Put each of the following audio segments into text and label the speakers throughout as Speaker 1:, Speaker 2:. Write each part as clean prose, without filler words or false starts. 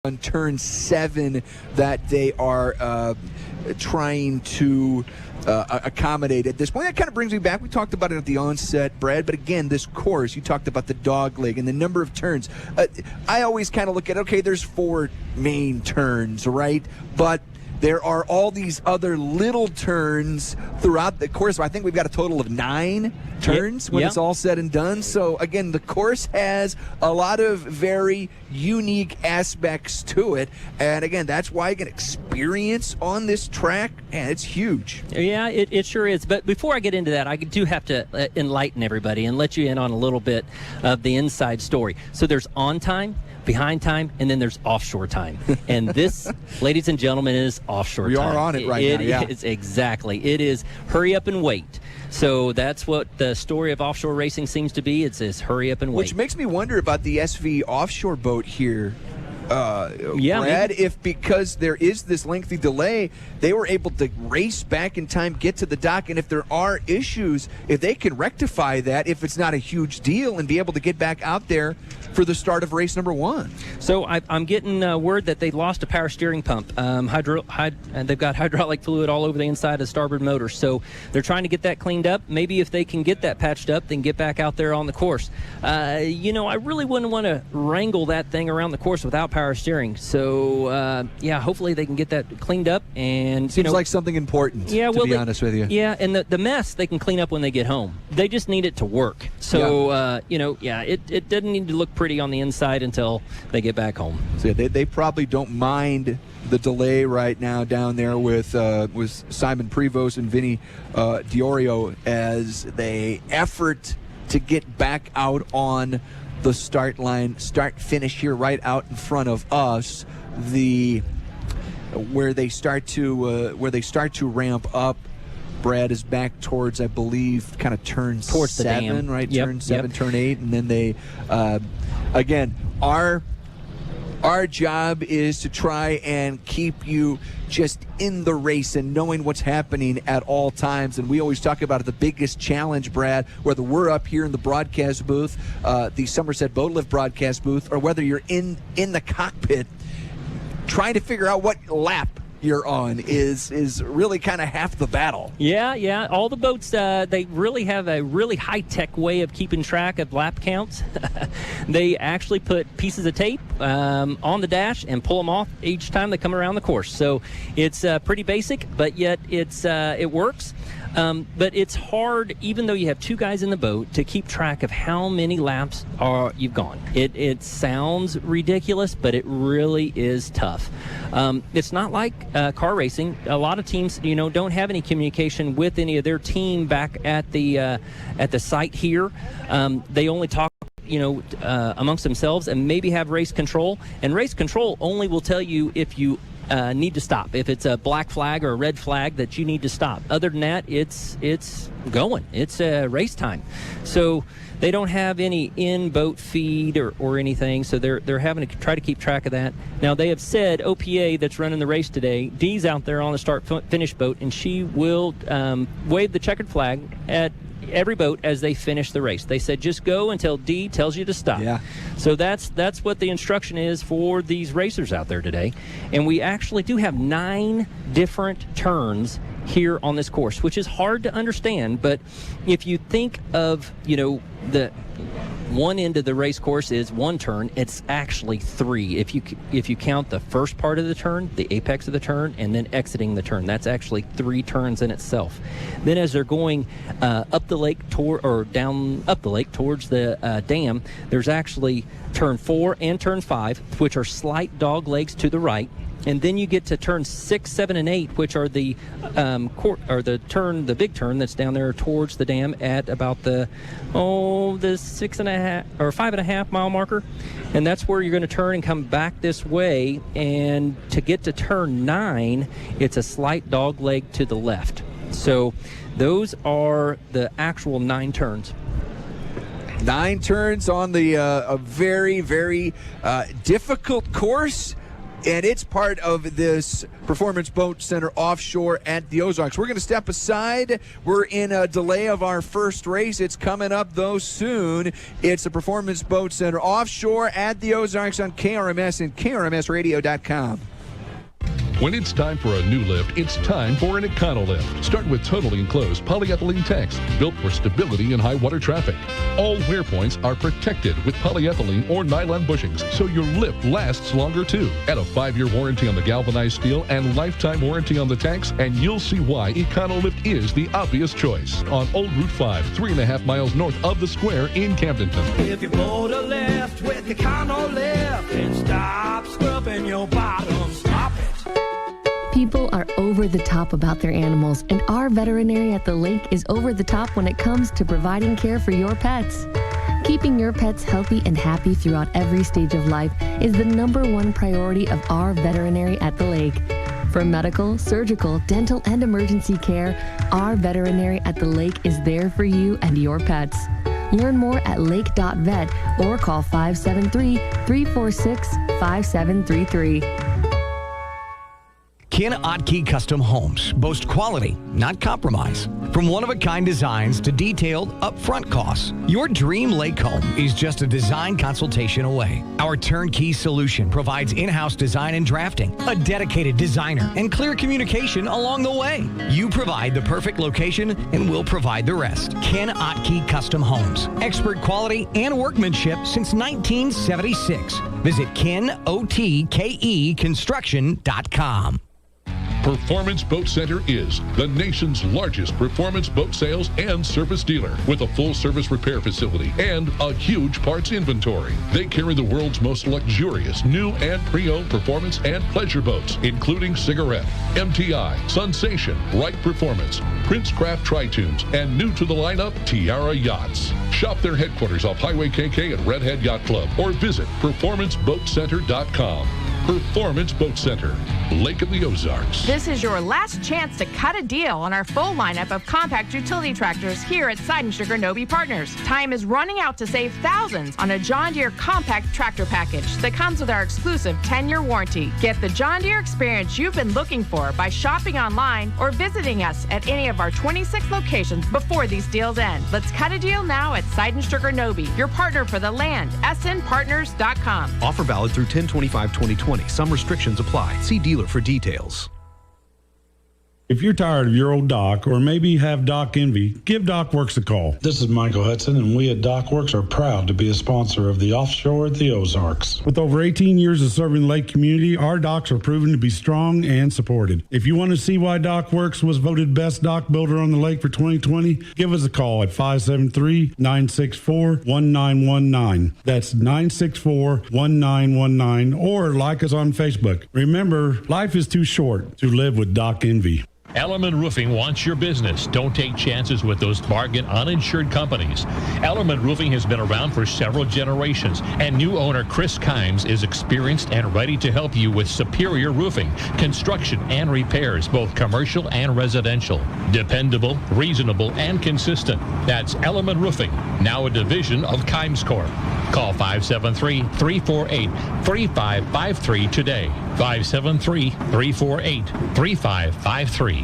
Speaker 1: on turn 7 that they are trying to accommodate at this point. That kind of brings me back. We talked about it at the onset, Brad, but again, this course, you talked about the dog leg and the number of turns. I always kind of look at, okay, there's 4 main turns, right? But there are all these other little turns throughout the course. I think we've got a total of 9 turns when it's all said and done. So, again, the course has a lot of very unique aspects to it. And, again, that's why you get experience on this track, and it's huge.
Speaker 2: Yeah, it sure is. But before I get into that, I do have to enlighten everybody and let you in on a little bit of the inside story. So there's on time, behind time, and then there's offshore time. And this, ladies and gentlemen, is offshore time.
Speaker 1: We are on it right now, yeah.
Speaker 2: It is, exactly. It is hurry up and wait. So that's what the story of offshore racing seems to be. It's this hurry up and wait.
Speaker 1: Which makes me wonder about the SV offshore boat here. Brad,
Speaker 2: maybe.
Speaker 1: if because there is this lengthy delay, they were able to race back in time, get to the dock, and if there are issues, if they can rectify that, if it's not a huge deal, and be able to get back out there for the start of race number 1.
Speaker 2: So I'm getting word that they lost a power steering pump. And they've got hydraulic fluid all over the inside of the starboard motor. So they're trying to get that cleaned up. Maybe if they can get that patched up, then get back out there on the course. I really wouldn't want to wrangle that thing around the course without power steering. So, hopefully they can get that cleaned up. And
Speaker 1: seems like something important, to be honest with you.
Speaker 2: Yeah, and the mess they can clean up when they get home. They just need it to work. So, it doesn't need to look pretty on the inside until they get back home.
Speaker 1: So they probably don't mind the delay right now down there with Simon Prevost and Vinny Diorio as they effort to get back out on the start line, start-finish here right out in front of us. Where they start to ramp up. Brad is back towards, I believe, kind of turn
Speaker 2: towards
Speaker 1: 7,
Speaker 2: the dam.
Speaker 1: right?
Speaker 2: Yep,
Speaker 1: Turn 7, turn 8, and then they, again, our job is to try and keep you just in the race and knowing what's happening at all times. And we always talk about it, the biggest challenge, Brad, whether we're up here in the broadcast booth, the Somerset Boat Lift broadcast booth, or whether you're in the cockpit, trying to figure out what lap you're on is really kind of half the battle.
Speaker 2: Yeah. All the boats, they really have a really high-tech way of keeping track of lap counts. They actually put pieces of tape on the dash and pull them off each time they come around the course. So it's pretty basic, but yet it works. But it's hard, even though you have 2 guys in the boat, to keep track of how many laps you've gone. It sounds ridiculous, but it really is tough. It's not like car racing. A lot of teams, don't have any communication with any of their team back at the site here. They only talk amongst themselves and maybe have race control. And race control only will tell you if you need to stop. If it's a black flag or a red flag that you need to stop. Other than that, it's going. It's race time. So they don't have any in-boat feed or anything, so they're having to try to keep track of that. Now, they have said, OPA that's running the race today, Dee's out there on the start-finish boat, and she will wave the checkered flag at every boat as they finish the race. They said just go until D tells you to stop.
Speaker 1: Yeah.
Speaker 2: So that's what the instruction is for these racers out there today. And we actually do have 9 different turns here on this course, which is hard to understand. But if you think of, the one end of the race course is 1 turn, it's actually 3. If you count the first part of the turn, the apex of the turn, and then exiting the turn, that's actually 3 turns in itself. Then as they're going up the lake down up the lake towards the dam, there's actually turn 4 and turn 5, which are slight dog legs to the right. And then you get to turn 6, 7, and 8, which are the big turn that's down there towards the dam at about the 6.5 or 5.5 mile marker, and that's where you're going to turn and come back this way. And to get to turn 9, it's a slight dog leg to the left. So those are the actual 9 turns.
Speaker 1: 9 turns on the a very, very difficult course. and it's part of this Performance Boat Center Offshore at the Ozarks. We're going to step aside. We're in a delay of our first race. It's coming up, though, soon. It's the Performance Boat Center Offshore at the Ozarks on KRMS and KRMSradio.com.
Speaker 3: When it's time for a new lift, it's time for an Econo Lift. Start with totally enclosed polyethylene tanks built for stability in high water traffic. All wear points are protected with polyethylene or nylon bushings, so your lift lasts longer too. Add a 5-year warranty on the galvanized steel and lifetime warranty on the tanks, and you'll see why Econo Lift is the obvious choice. On Old Route 5, 3.5 miles north of the square in Camden.
Speaker 4: If you board a lift with Econo Lift and stop scrubbing your bottom, stop it.
Speaker 5: People are over the top about their animals, and our veterinary at the lake is over the top when it comes to providing care for your pets. Keeping your pets healthy and happy throughout every stage of life is the #1 priority of our veterinary at the lake. For medical, surgical, dental, and emergency care, our veterinary at the lake is there for you and your pets. Learn more at lake.vet or call 573-346-5733.
Speaker 6: Ken Otkey Custom Homes boast quality, not compromise. From one-of-a-kind designs to detailed upfront costs, your dream lake home is just a design consultation away. Our turnkey solution provides in-house design and drafting, a dedicated designer, and clear communication along the way. You provide the perfect location, and we'll provide the rest. Ken Otkey Custom Homes. Expert quality and workmanship since 1976. Visit KenOTKEConstruction.com.
Speaker 3: Performance Boat Center is the nation's largest performance boat sales and service dealer with a full-service repair facility and a huge parts inventory. They carry the world's most luxurious new and pre-owned performance and pleasure boats, including Cigarette, MTI, Sensation, Wright Performance, Princecraft Tritunes, and new to the lineup, Tiara Yachts. Shop their headquarters off Highway KK at Redhead Yacht Club or visit performanceboatcenter.com. Performance Boat Center, Lake of the Ozarks.
Speaker 7: This is your last chance to cut a deal on our full lineup of compact utility tractors here at Side & Sugar Nobe Partners. Time is running out to save thousands on a John Deere compact tractor package that comes with our exclusive 10-year warranty. Get the John Deere experience you've been looking for by shopping online or visiting us at any of our 26 locations before these deals end. Let's cut a deal now at Side & Sugar Nobe, your partner for the land, snpartners.com.
Speaker 8: Offer valid through 10/25/2020. Some restrictions apply. See dealer for details.
Speaker 9: If you're tired of your old dock or maybe have dock envy, give DocWorks a call.
Speaker 10: This is Michael Hudson, and we at DocWorks are proud to be a sponsor of the Offshore at the Ozarks.
Speaker 9: With over 18 years of serving the lake community, our docks are proven to be strong and supported. If you want to see why DocWorks was voted best dock builder on the lake for 2020, give us a call at 573-964-1919. That's 964-1919, or like us on Facebook. Remember, life is too short to live with dock envy.
Speaker 11: Ellerman Roofing wants your business. Don't take chances with those bargain uninsured companies. Ellerman Roofing has been around for several generations, and new owner Chris Kimes is experienced and ready to help you with superior roofing, construction, and repairs, both commercial and residential. Dependable, reasonable, and consistent. That's Ellerman Roofing, now a division of Kimes Corp. Call 573-348-3553 today. 573-348-3553.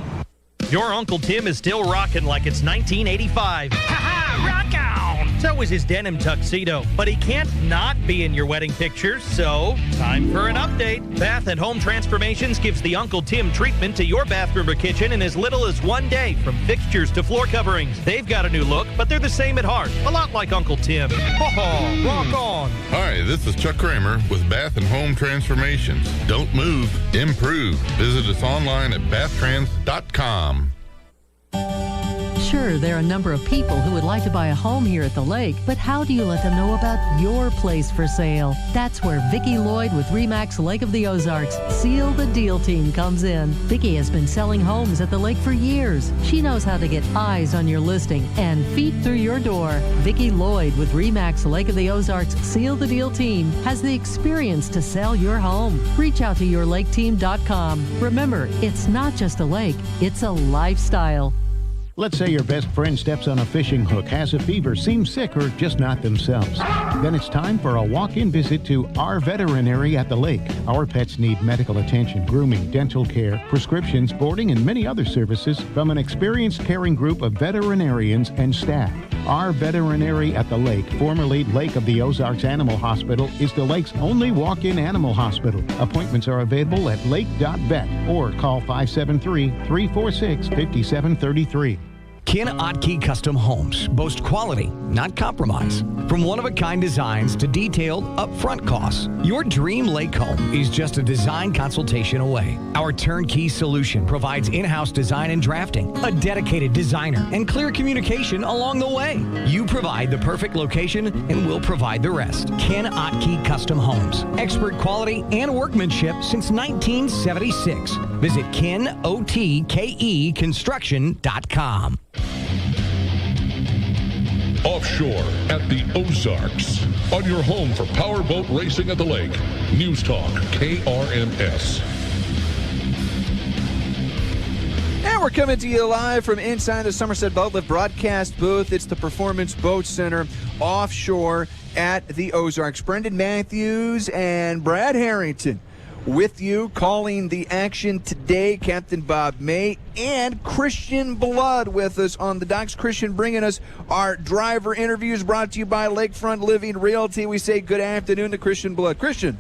Speaker 12: Your Uncle Tim is still rocking like it's 1985. Ha-ha, rock on! So is his denim tuxedo. But he can't not be in your wedding pictures, so time for an update. Bath & Home Transformations gives the Uncle Tim treatment to your bathroom or kitchen in as little as 1 day, from fixtures to floor coverings. They've got a new look, but they're the same at heart. A lot like Uncle Tim. Ha-ha, rock on!
Speaker 13: Hi, this is Chuck Kramer with Bath & Home Transformations. Don't move, improve. Visit us online at bathtrans.com.
Speaker 14: Sure, there are a number of people who would like to buy a home here at the lake, but how do you let them know about your place for sale? That's where Vicki Lloyd with RE/MAX Lake of the Ozarks Seal the Deal team comes in. Vicki has been selling homes at the lake for years. She knows how to get eyes on your listing and feet through your door. Vicki Lloyd with RE/MAX Lake of the Ozarks Seal the Deal team has the experience to sell your home. Reach out to yourlaketeam.com. Remember, it's not just a lake, it's a lifestyle.
Speaker 15: Let's say your best friend steps on a fishing hook, has a fever, seems sick, or just not themselves. Then it's time for a walk-in visit to our veterinary at the lake. Our pets need medical attention, grooming, dental care, prescriptions, boarding, and many other services from an experienced caring group of veterinarians and staff. Our veterinary at the lake, formerly Lake of the Ozarks Animal Hospital, is the lake's only walk-in animal hospital. Appointments are available at lake.vet or call 573-346-5733.
Speaker 6: Ken Otkey Custom Homes boast quality, not compromise. From one-of-a-kind designs to detailed upfront costs, your dream lake home is just a design consultation away. Our turnkey solution provides in-house design and drafting, a dedicated designer, and clear communication along the way. You provide the perfect location, and we'll provide the rest. Ken Otkey Custom Homes. Expert quality and workmanship since 1976. Visit KenOTKEConstruction.com.
Speaker 3: Offshore at the Ozarks. On your home for powerboat racing at the lake. News Talk, KRMS.
Speaker 1: And we're coming to you live from inside the Somerset Boatlift broadcast booth. It's the Performance Boat Center offshore at the Ozarks. Brendan Matthews and Brad Harrington with you, calling the action today. Captain Bob May and Christian Blood with us on the docks. Christian bringing us our driver interviews, brought to you by Lakefront Living Realty. We say good afternoon to Christian Blood. Christian.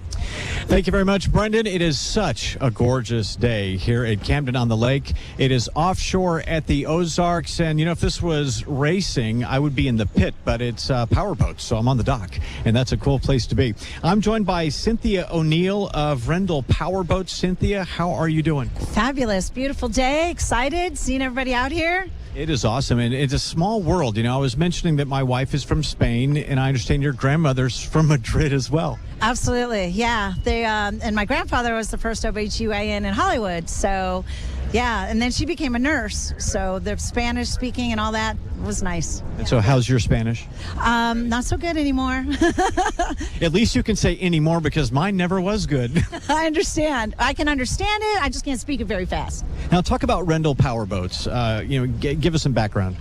Speaker 16: Thank you very much, Brendan. It is such a gorgeous day here at Camden on the lake. It is offshore at the Ozarks, and if this was racing, I would be in the pit, but it's powerboats, so I'm on the dock, and that's a cool place to be. I'm joined by Cynthia O'Neill of Rendell Powerboat. Cynthia, how are you doing?
Speaker 17: Fabulous. Beautiful day. Excited seeing everybody out here.
Speaker 16: It is awesome, and it's a small world. I was mentioning that my wife is from Spain, and I understand your grandmother's from Madrid as well.
Speaker 17: Absolutely, yeah. They and my grandfather was the first OBGYN in Hollywood, so yeah. And then she became a nurse, so the Spanish speaking and all that was nice.
Speaker 16: And so, how's your Spanish?
Speaker 17: Not so good anymore.
Speaker 16: At least you can say anymore, because mine never was good.
Speaker 17: I understand. I can understand it. I just can't speak it very fast.
Speaker 16: Now, talk about Rendell Powerboats. Give us some background.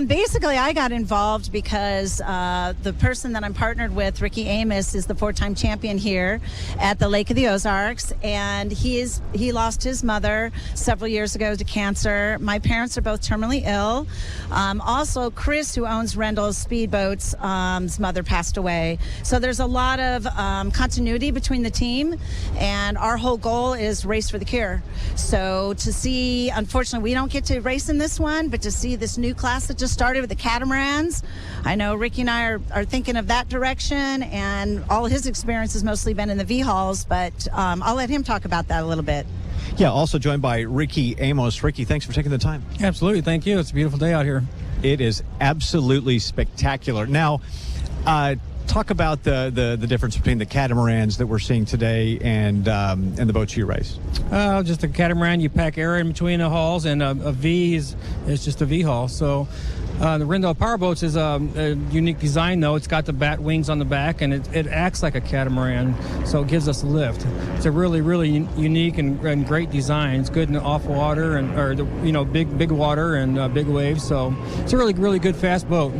Speaker 17: Basically, I got involved because the person that I'm partnered with, Ricky Amos, is the 4-time champion here at the Lake of the Ozarks, and he lost his mother several years ago to cancer. My parents are both terminally ill. Also, Chris, who owns Rendell's Speedboats, his mother passed away. So there's a lot of continuity between the team, and our whole goal is race for the cure. So to see, unfortunately, we don't get to race in this one, but to see this new class that just started with the catamarans, I know Ricky and I are thinking of that direction, and all his experience has mostly been in the V-Halls, but I'll let him talk about that a little bit.
Speaker 16: Yeah, also joined by Ricky Amos. Ricky, thanks for taking the time.
Speaker 18: Absolutely, thank you. It's a beautiful day out here.
Speaker 16: It is absolutely spectacular. Now, talk about the difference between the catamarans that we're seeing today and the boats you race.
Speaker 18: Just a catamaran, you pack air in between the hulls, and a V is just a V-hull. So the Rendell Powerboats is a unique design, though. It's got the bat wings on the back, and it acts like a catamaran, so it gives us lift. It's a really, really unique and great design. It's good in off water big water and big waves. So it's a really, really good fast boat.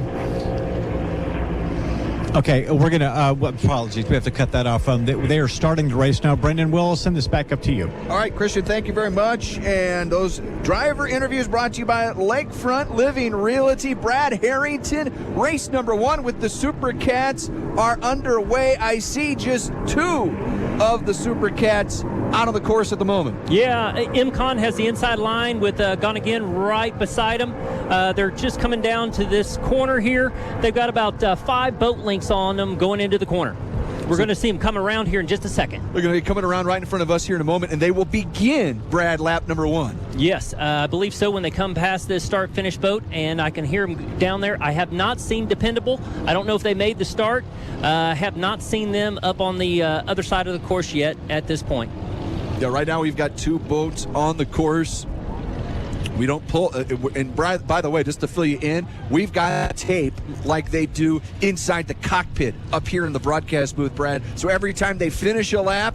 Speaker 16: Okay, we're going to, apologies, we have to cut that off. They are starting the race now. Brendan, we'll send this back up to you.
Speaker 1: All right, Christian, thank you very much. And those driver interviews brought to you by Lakefront Living Realty. Brad Harrington, race number 1 with the Super Cats are underway. I see just 2 of the Super Cats out on the course at the moment.
Speaker 2: Yeah, MCon has the inside line with Gone Again right beside them. They're just coming down to this corner here. They've got about 5 boat links on them going into the corner. We're going to see them come around here in just a second.
Speaker 1: They're going to be coming around right in front of us here in a moment, and they will begin, Brad, lap number 1.
Speaker 2: Yes, I believe so when they come past this start-finish boat, and I can hear them down there. I have not seen Dependable. I don't know if they made the start. Have not seen them up on the other side of the course yet at this point.
Speaker 1: Yeah, right now we've got 2 boats on the course. We don't pull, and Brad, by the way, just to fill you in, we've got tape like they do inside the cockpit up here in the broadcast booth, Brad. So every time they finish a lap,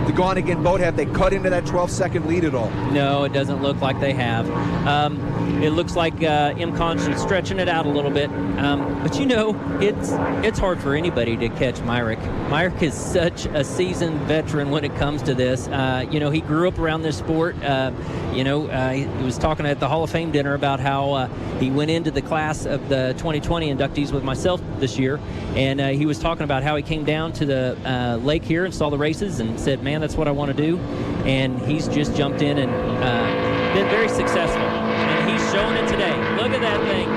Speaker 1: the Gone Again boat? Have they cut into that 12-second lead at all?
Speaker 2: No, it doesn't look like they have. It looks like MCon's stretching it out a little bit. But it's hard for anybody to catch Myrick. Myrick is such a seasoned veteran when it comes to this. He grew up around this sport. He was talking at the Hall of Fame dinner about how he went into the class of the 2020 inductees with myself this year, and he was talking about how he came down to the lake here and saw the races and said, man, that's what I want to do. And he's just jumped in and been very successful. And he's showing it today. Look at that thing.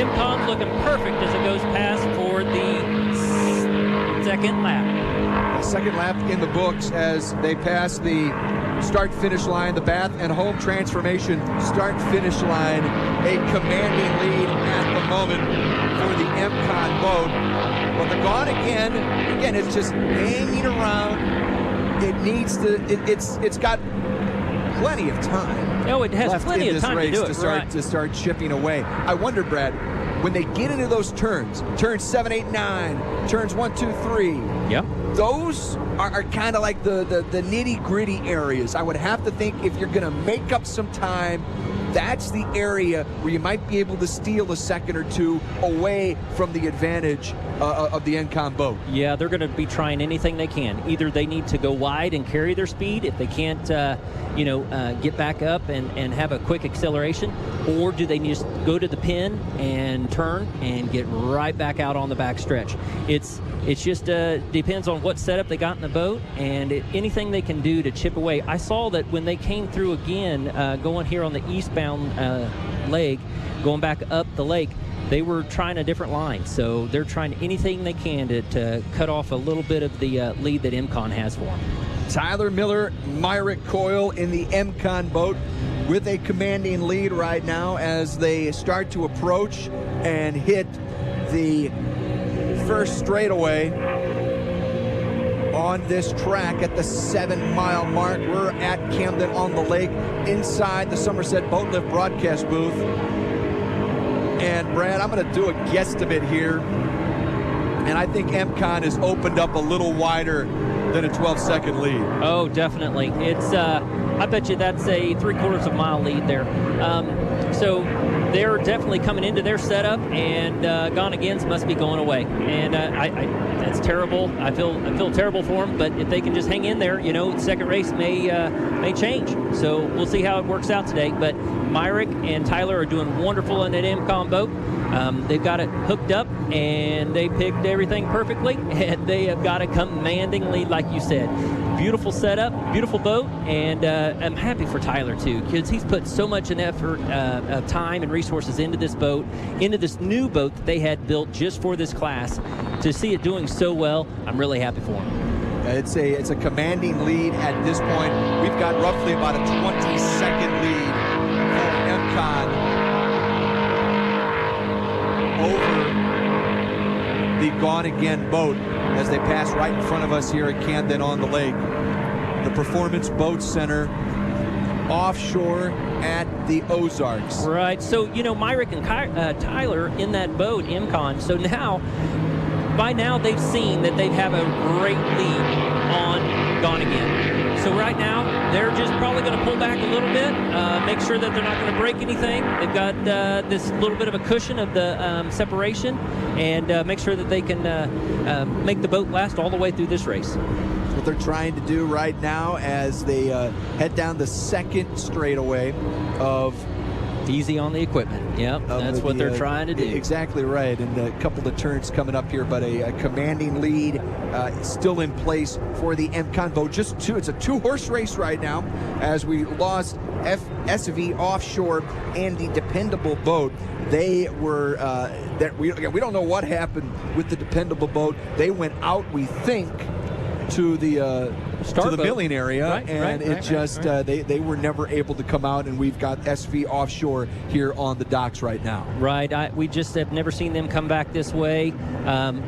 Speaker 2: MCon's looking perfect as it goes past for the second lap.
Speaker 1: Second lap in the books as they pass the start-finish line, the Bath and Home Transformation start-finish line. A commanding lead at the moment for the MCon boat. But the Gone Again, it's just hanging around. It needs to, it's got plenty of time.
Speaker 2: No, it has plenty of time to do it.
Speaker 1: To start chipping away. I wonder, Brad, when they get into those turns 7, 8, 9, turns 1, 2, 3.
Speaker 2: Yep.
Speaker 1: Those are kind of like the nitty-gritty areas. I would have to think if you're going to make up some time, that's the area where you might be able to steal a second or two away from the advantage of the MCon boat.
Speaker 2: Yeah, they're going to be trying anything they can. Either they need to go wide and carry their speed if they can't, get back up and have a quick acceleration, or do they just go to the pin and turn and get right back out on the back stretch? It's just depends on what setup they got in the boat and anything they can do to chip away. I saw that when they came through again, going here on the eastbound leg, going back up the lake, they were trying a different line. So they're trying anything they can to cut off a little bit of the lead that MCon has for them.
Speaker 1: Tyler Miller, Myrick Coyle in the MCon boat with a commanding lead right now as they start to approach and hit the first straightaway on this track at the 7-mile mark. We're at Camden on the lake inside the Somerset Boat Lift broadcast booth. And Brad, I'm going to do a guesstimate here, and I think MCon has opened up a little wider than a 12-second lead.
Speaker 2: Oh, definitely. It's I bet you that's a 3/4 of a mile lead there. So they're definitely coming into their setup, and Gone Agains must be going away. And that's terrible. I feel terrible for them. But if they can just hang in there, the second race may change. So we'll see how it works out today. But Myrick and Tyler are doing wonderful in that MCon boat. They've got it hooked up, and they picked everything perfectly, and they have got a commanding lead, like you said. Beautiful setup, beautiful boat, and I'm happy for Tyler, too, because he's put so much effort, time, and resources into this boat, into this new boat that they had built just for this class. To see it doing so well, I'm really happy for him.
Speaker 1: It's a commanding lead at this point. We've got roughly about a 20-second lead for MCon over the Gone Again boat as they pass right in front of us here at Camden on the lake. The Performance Boat Center offshore at the Ozarks.
Speaker 2: Right. So, Myrick and Tyler in that boat, MCon. So by now they've seen that they have a great lead on Gone Again. So right now, they're just probably going to pull back a little bit, make sure that they're not going to break anything. They've got this little bit of a cushion of the separation, and make sure that they can make the boat last all the way through this race.
Speaker 1: That's what they're trying to do right now as they head down the second straightaway of...
Speaker 2: Easy on the equipment. Yep, that's what they're trying to do.
Speaker 1: Exactly right, and a couple of turns coming up here, but a commanding lead still in place for the MCon boat. It's a 2-horse race right now as we lost SV Offshore and the Dependable boat. They were we don't know what happened with the Dependable boat. They went out, we think, to the milling area, they were never able to come out, and we've got SV Offshore here on the docks right now.
Speaker 2: Right, we just have never seen them come back this way.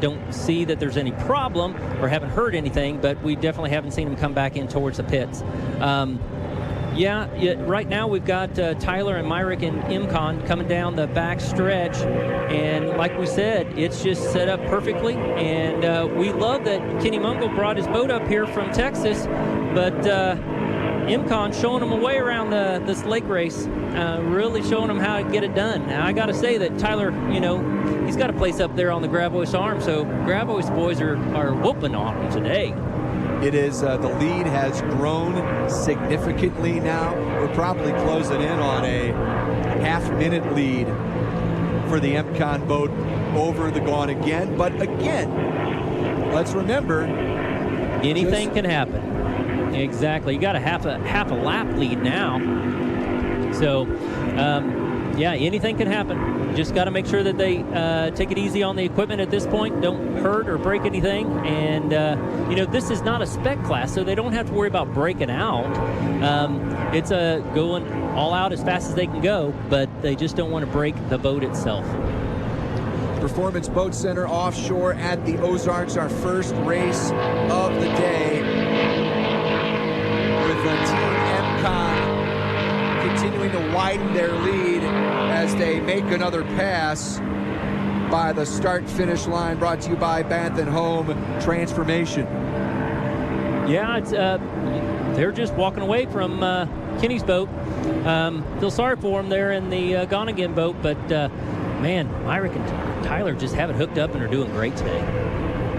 Speaker 2: Don't see that there's any problem or haven't heard anything, but we definitely haven't seen them come back in towards the pits. Right now we've got Tyler and Myrick and MCon coming down the back stretch, and like we said, it's just set up perfectly, and we love that Kenny Mungle brought his boat up here from Texas But MCON showing them a way around this lake race, really showing them how to get it done. Now, I got to say that Tyler, he's got a place up there on the Gravois Arm, so Gravois boys are whooping on him today.
Speaker 1: It is, the lead has grown significantly now. We're probably closing in on a half-minute lead for the MCON boat over the Gone Again. But again, let's remember,
Speaker 2: anything can happen. Exactly. You got a half a lap lead now. So, yeah, anything can happen. Just got to make sure that they take it easy on the equipment at this point. Don't hurt or break anything. And, this is not a spec class, so they don't have to worry about breaking out. It's going all out as fast as they can go, but they just don't want to break the boat itself.
Speaker 1: Performance Boat Center offshore at the Ozarks, our first race of the day, with the Team MCON continuing to widen their lead as they make another pass by the start-finish line, brought to you by Bath & Home Transformation.
Speaker 2: Yeah, it's they're just walking away from Kenny's boat. Feel sorry for them there in the Gone Again boat, but man, Myrick and Tyler just have it hooked up and are doing great today.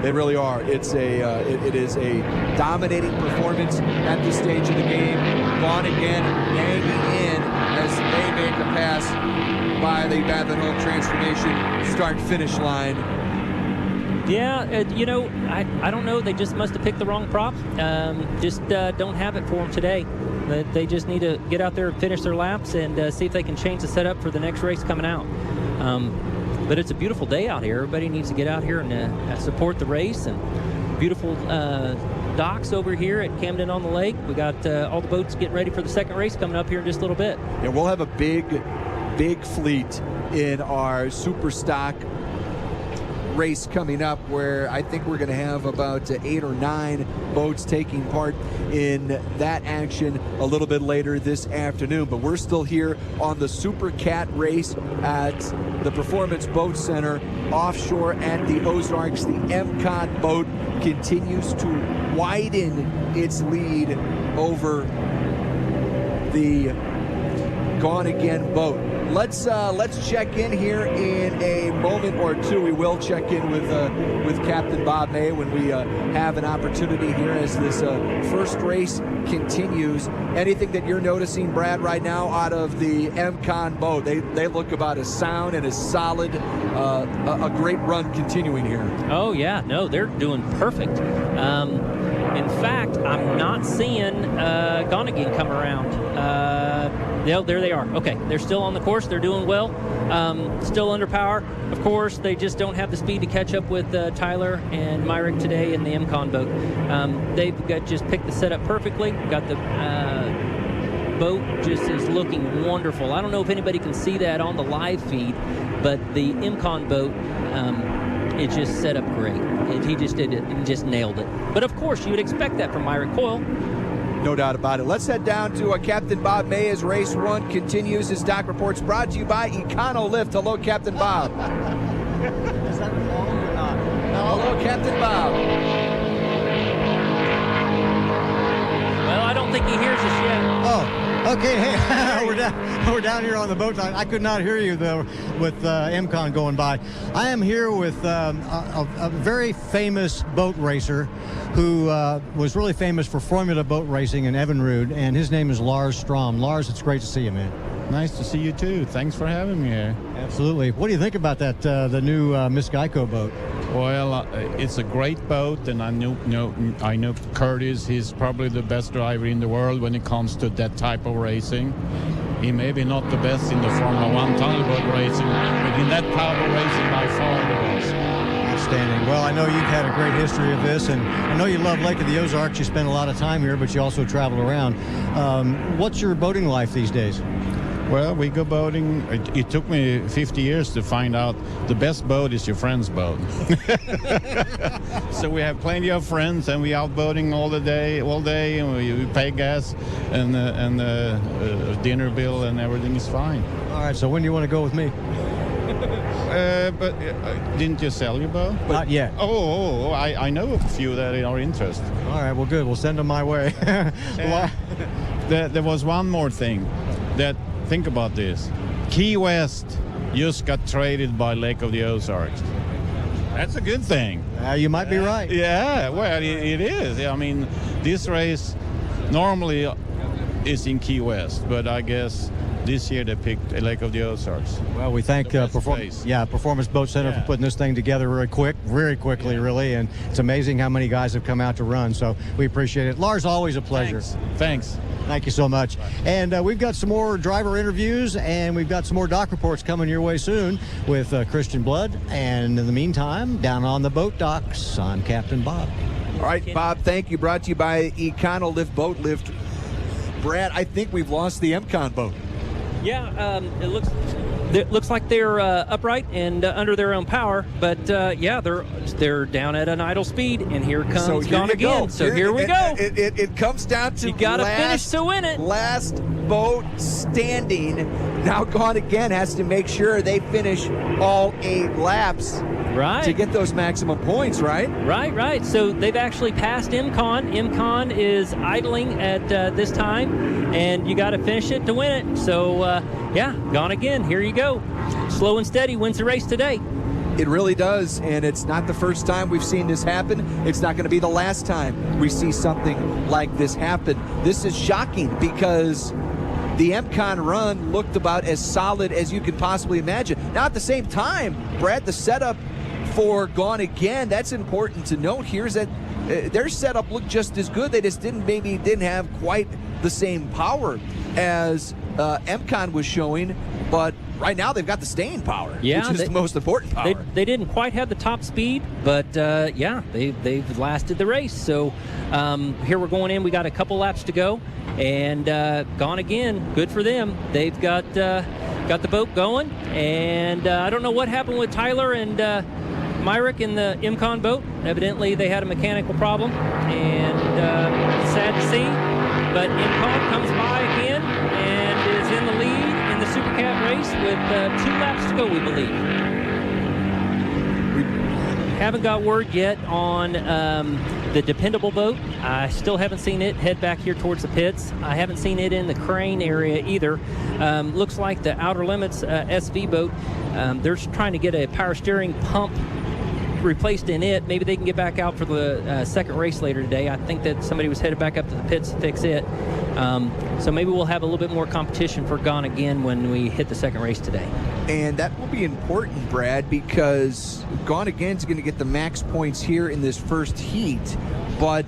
Speaker 1: They really are. It's it is a dominating performance at this stage of the game. Gone Again hanging in as they make a pass by the Bath & Home Transformation start-finish line.
Speaker 2: Yeah, I don't know. They just must have picked the wrong prop. Just don't have it for them today. They just need to get out there and finish their laps and see if they can change the setup for the next race coming out. But it's a beautiful day out here. Everybody needs to get out here and support the race. And beautiful docks over here at Camden on the Lake. We got all the boats getting ready for the second race coming up here in just a little bit.
Speaker 1: Yeah, we'll have a big fleet in our super stock race coming up, where I think we're going to have about 8 or 9 boats taking part in that action a little bit later this afternoon. But we're still here on the Super Cat race at the Performance Boat Center offshore at the Ozarks. The MCON boat continues to widen its lead over the Gone Again boat. Let's check in here in a moment or two. We will check in with Captain Bob May when we have an opportunity here as this first race continues. Anything that you're noticing, Brad, right now out of the MCON boat? They look about as sound and as solid. A great run continuing here.
Speaker 2: Oh yeah, no, they're doing perfect. In fact, I'm not seeing Gone Again come around. There they are. Okay, they're still on the course. They're doing well. Still under power. Of course, they just don't have the speed to catch up with Tyler and Myrick today in the MCON boat. They've just picked the setup perfectly. Got the boat just is looking wonderful. I don't know if anybody can see that on the live feed, but the MCON boat, it just set up great. He just did it and just nailed it. But of course, you would expect that from Myrick Coyle.
Speaker 1: No doubt about it. Let's head down to Captain Bob May as race 1 continues. His dock reports brought to you by Econo Lift. Hello, Captain Bob.
Speaker 19: Is that wrong or not? No.
Speaker 1: Hello, Captain Bob.
Speaker 2: Well, I don't think he hears us yet.
Speaker 19: Oh, okay. Hey, we're down here on the boat. I could not hear you though with MCON going by. I am here with a very famous boat racer who was really famous for Formula boat racing in Evinrude, and his name is Lars Strom. Lars, it's great to see you, man.
Speaker 20: Nice to see you too. Thanks for having me here.
Speaker 19: Absolutely. What do you think about that the new Miss Geico boat?
Speaker 20: Well, it's a great boat, and I know Curtis. He's probably the best driver in the world when it comes to that type of racing. He may be not the best in the Formula 1 tunnel boat racing, but in that type of racing, by far the best.
Speaker 19: Outstanding. Well, I know you've had a great history of this, and I know you love Lake of the Ozarks. You spend a lot of time here, but you also travel around. What's your boating life these days?
Speaker 20: Well, we go boating. It took me 50 years to find out the best boat is your friend's boat. So we have plenty of friends, and we out boating all day, and we pay gas and dinner bill, and everything is fine.
Speaker 19: All right, so when do you want to go with me?
Speaker 20: But didn't you sell your boat?
Speaker 19: Not yet.
Speaker 20: I know a few that are interested.
Speaker 19: All right, well, good. We'll send them my way.
Speaker 20: There was one more thing. Think about this. Key West just got traded by Lake of the Ozarks. That's a good thing.
Speaker 19: You might be right.
Speaker 20: Yeah, well, it is. I mean, this race normally is in Key West, but I guess this year they picked Lake of the Ozarks.
Speaker 19: Well, we thank Performance Boat Center for putting this thing together very quickly, really, and it's amazing how many guys have come out to run, so we appreciate it. Lars, always a pleasure.
Speaker 20: Thanks.
Speaker 19: Thank you so much. And we've got some more driver interviews, and we've got some more dock reports coming your way soon with Christian Blood. And in the meantime, down on the boat docks, I'm Captain Bob.
Speaker 1: All right, Bob, thank you. Brought to you by Econo Lift Boat Lift. Brad, I think we've lost the MCON boat.
Speaker 2: Yeah, it looks like they're upright and under their own power, but they're down at an idle speed, and here comes Gone Again. So here we go.
Speaker 1: It comes down to
Speaker 2: you got to finish to win it.
Speaker 1: Last boat standing. Now Gone Again has to make sure they finish all 8 laps.
Speaker 2: Right.
Speaker 1: To get those maximum points, right?
Speaker 2: Right. So they've actually passed MCON. MCON is idling at this time, and you got to finish it to win it. So, Gone Again. Here you go. Slow and steady wins the race today.
Speaker 1: It really does, and it's not the first time we've seen this happen. It's not going to be the last time we see something like this happen. This is shocking because the MCON run looked about as solid as you could possibly imagine. Now, at the same time, Brad, the setup for Gone Again, that's important to note here, is that their setup looked just as good. They just didn't have quite the same power as MCON was showing, but right now they've got the staying power, which is the most important power.
Speaker 2: They didn't quite have the top speed, but they've lasted the race. So here we're going in. We got a couple laps to go, and Gone Again, good for them. They've got the boat going, and I don't know what happened with Tyler and Myrick in the MCON boat. Evidently they had a mechanical problem, and sad to see, but MCON comes by again and is in the lead in the Super Cat race with 2 laps to go, we believe. We haven't got word yet on the dependable boat. I still haven't seen it head back here towards the pits. I haven't seen it in the crane area either. Looks like the Outer Limits SV boat, they're trying to get a power steering pump replaced in it. Maybe they can get back out for the second race later today. I think that somebody was headed back up to the pits to fix it. So maybe we'll have a little bit more competition for Gone Again when we hit the second race today.
Speaker 1: And that will be important, Brad, because Gone Again is going to get the max points here in this first heat. But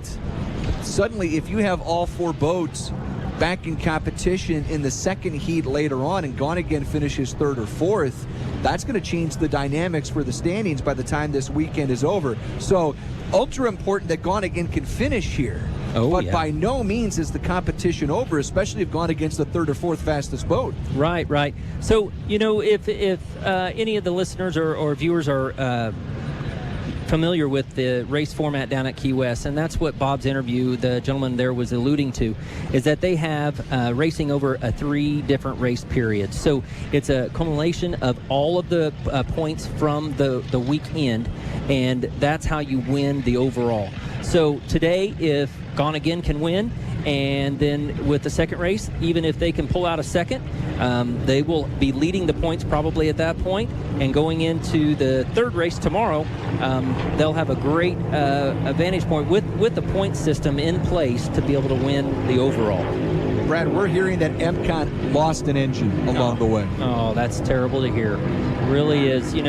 Speaker 1: suddenly, if you have all 4 boats back in competition in the second heat later on, and Gone Again finishes 3rd or 4th, that's going to change the dynamics for the standings by the time this weekend is over. So ultra important that Gone Again can finish here. But by no means is the competition over, especially if Gone Again's the 3rd or 4th fastest boat.
Speaker 2: Right. So, if any of the listeners or viewers are familiar with the race format down at Key West, and that's what Bob's interview, the gentleman there, was alluding to, is that they have racing over 3 different race periods. So it's a culmination of all of the points from the weekend, and that's how you win the overall. So today, if Gone Again can win, and then with the second race, even if they can pull out a second, they will be leading the points probably at that point, and going into the 3rd race tomorrow, they'll have a great advantage point with the point system in place to be able to win the overall.
Speaker 1: Brad, we're hearing that MCON lost an engine along the way.
Speaker 2: Oh, that's terrible to hear. It really is. It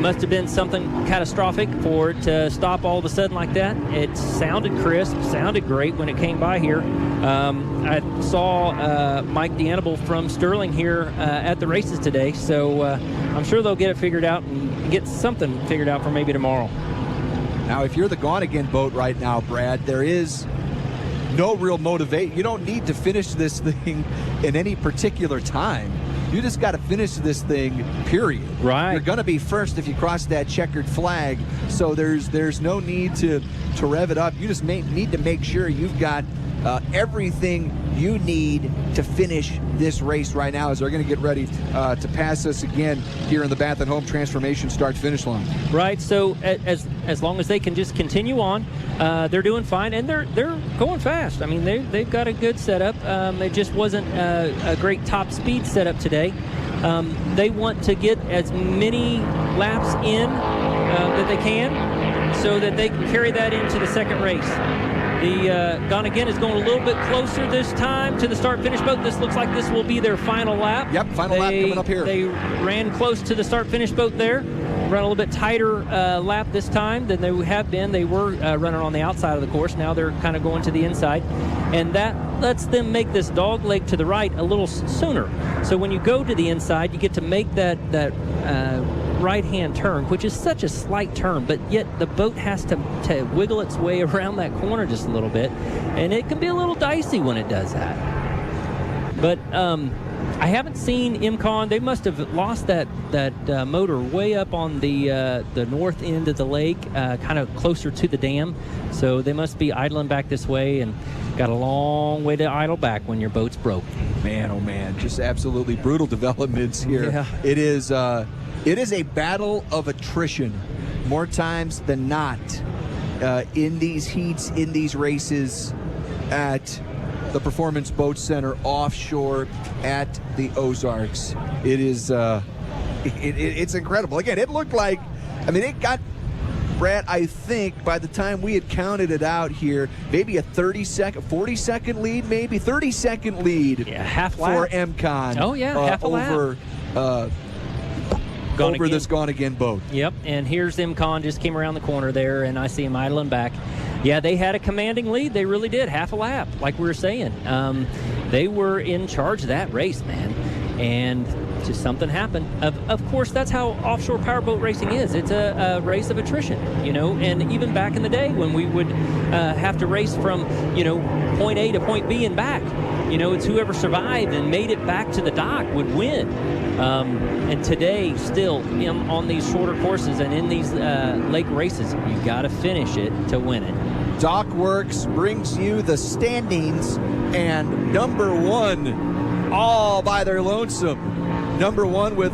Speaker 2: must have been something catastrophic for it to stop all of a sudden like that. It sounded crisp, sounded great when it came by here. I saw Mike D'Anibal from Sterling here at the races today, so I'm sure they'll get it figured out and get something figured out for maybe tomorrow.
Speaker 1: Now, if you're the Gone Again boat right now, Brad, there is no real motivation. You don't need to finish this thing in any particular time. You just got to finish this thing, period.
Speaker 2: Right.
Speaker 1: You're going to be first if you cross that checkered flag, so there's no need to rev it up. You just need to make sure you've got everything you need to finish this race right now as they're going to get ready to pass us again here in the Bath and Home Transformation start-finish line.
Speaker 2: Right, so as long as they can just continue on, they're doing fine, and they're going fast. I mean, they've got a good setup. It just wasn't a great top speed setup today. They want to get as many laps in that they can so that they can carry that into the second race. The Gone Again is going a little bit closer this time to the start-finish boat. This looks like this will be their final lap.
Speaker 1: Yep, final lap coming up here.
Speaker 2: They ran close to the start-finish boat there. Run a little bit tighter lap this time than they have been. They were running on the outside of the course. Now they're kind of going to the inside. And that lets them make this dog leg to the right a little sooner. So when you go to the inside, you get to make that right-hand turn, which is such a slight turn, but yet the boat has to wiggle its way around that corner just a little bit, and it can be a little dicey when it does that. But I haven't seen IMCON. They must have lost that motor way up on the north end of the lake, kind of closer to the dam. So they must be idling back this way, and got a long way to idle back when your boat's broke.
Speaker 1: Man, oh man, just absolutely brutal developments here.
Speaker 2: Yeah.
Speaker 1: It is a battle of attrition more times than not in these heats, in these races at the Performance Boat Center offshore at the Ozarks. It is it's incredible. Again, it looked like, I mean, it got, Brad, I think by the time we had counted it out here, maybe a 40-second lead, maybe 30-second lead.
Speaker 2: Yeah, half
Speaker 1: for
Speaker 2: lap.
Speaker 1: IMCON.
Speaker 2: Oh yeah, half a lap.
Speaker 1: Over this Gone Again boat.
Speaker 2: Yep, and here's IMCON, just came around the corner there, and I see him idling back. Yeah, they had a commanding lead. They really did, half a lap, like we were saying. They were in charge of that race, man, and just something happened. Of course, that's how offshore powerboat racing is. It's a race of attrition, and even back in the day when we would have to race from, point A to point B and back, it's whoever survived and made it back to the dock would win. And today, still, on these shorter courses and in these lake races, you got to finish it to win it.
Speaker 1: Dockworks brings you the standings, and number one, all by their lonesome. Number one with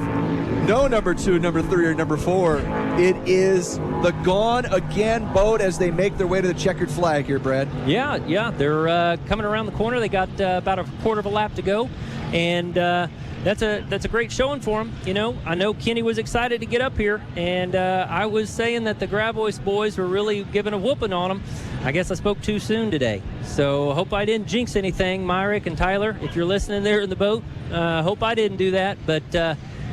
Speaker 1: no number two, number three, or number four. It is the Gone Again boat as they make their way to the checkered flag here, Brad.
Speaker 2: Yeah, they're coming around the corner. They got about a quarter of a lap to go, and that's a great showing for them. I know Kenny was excited to get up here, and I was saying that the Grabois boys were really giving a whooping on them. I guess I spoke too soon today, so hope I didn't jinx anything, Myrick and Tyler. If you're listening there in the boat, hope I didn't do that. But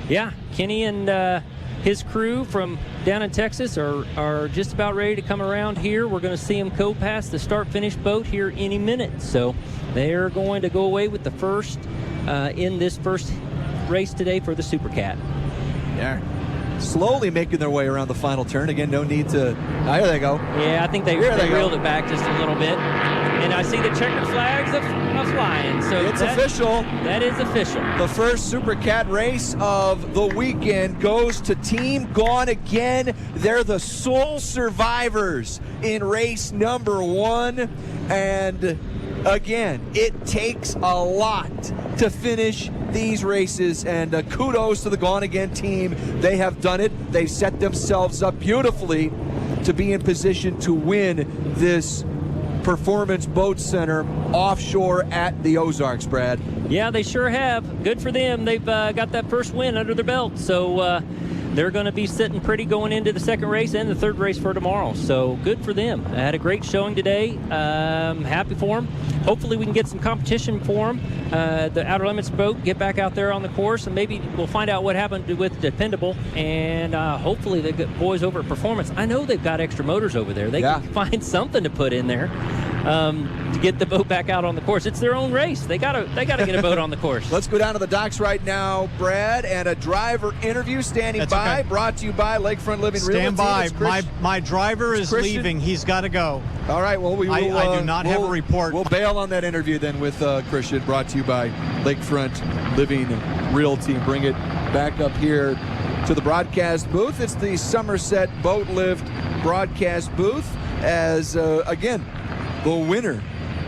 Speaker 2: yeah, Kenny and his crew from down in Texas are just about ready to come around here. We're going to see them go past the start-finish boat here any minute. So they're going to go away with the first in this first race today for the Super Cat.
Speaker 1: Yeah. Slowly making their way around the final turn. Again, no need to... There they go.
Speaker 2: Yeah, I think they reeled it back just a little bit. And I see the checkered flags are flying. So
Speaker 1: it's official.
Speaker 2: That is official.
Speaker 1: The first Super Cat race of the weekend goes to Team Gone Again. They're the sole survivors in race number one. And again, it takes a lot to finish these races, and kudos to the Gone Again team. They have done it. They set themselves up beautifully to be in position to win this Performance Boat Center offshore at the Ozarks, Brad.
Speaker 2: Yeah, they sure have. Good for them. They've got that first win under their belt, so they're going to be sitting pretty going into the second race and the third race for tomorrow. So good for them. I had a great showing today. Happy for them. Hopefully we can get some competition for them. The Outer Limits boat, get back out there on the course, and maybe we'll find out what happened with Dependable. And hopefully the boys over at Performance, I know they've got extra motors over there. They can find something to put in there to get the boat back out on the course. It's their own race. They gotta get a boat on the course.
Speaker 1: Let's go down to the docks right now, Brad, and a driver interview standing by. Okay. Brought to you by Lakefront Living Realty.
Speaker 16: Stand by. My driver is leaving. He's got to go.
Speaker 1: All right. Well,
Speaker 16: I do not have a report.
Speaker 1: We'll bail on that interview then with Christian. Brought to you by Lakefront Living Realty. Bring it back up here to the broadcast booth. It's the Somerset Boat Lift broadcast booth as, again, the winner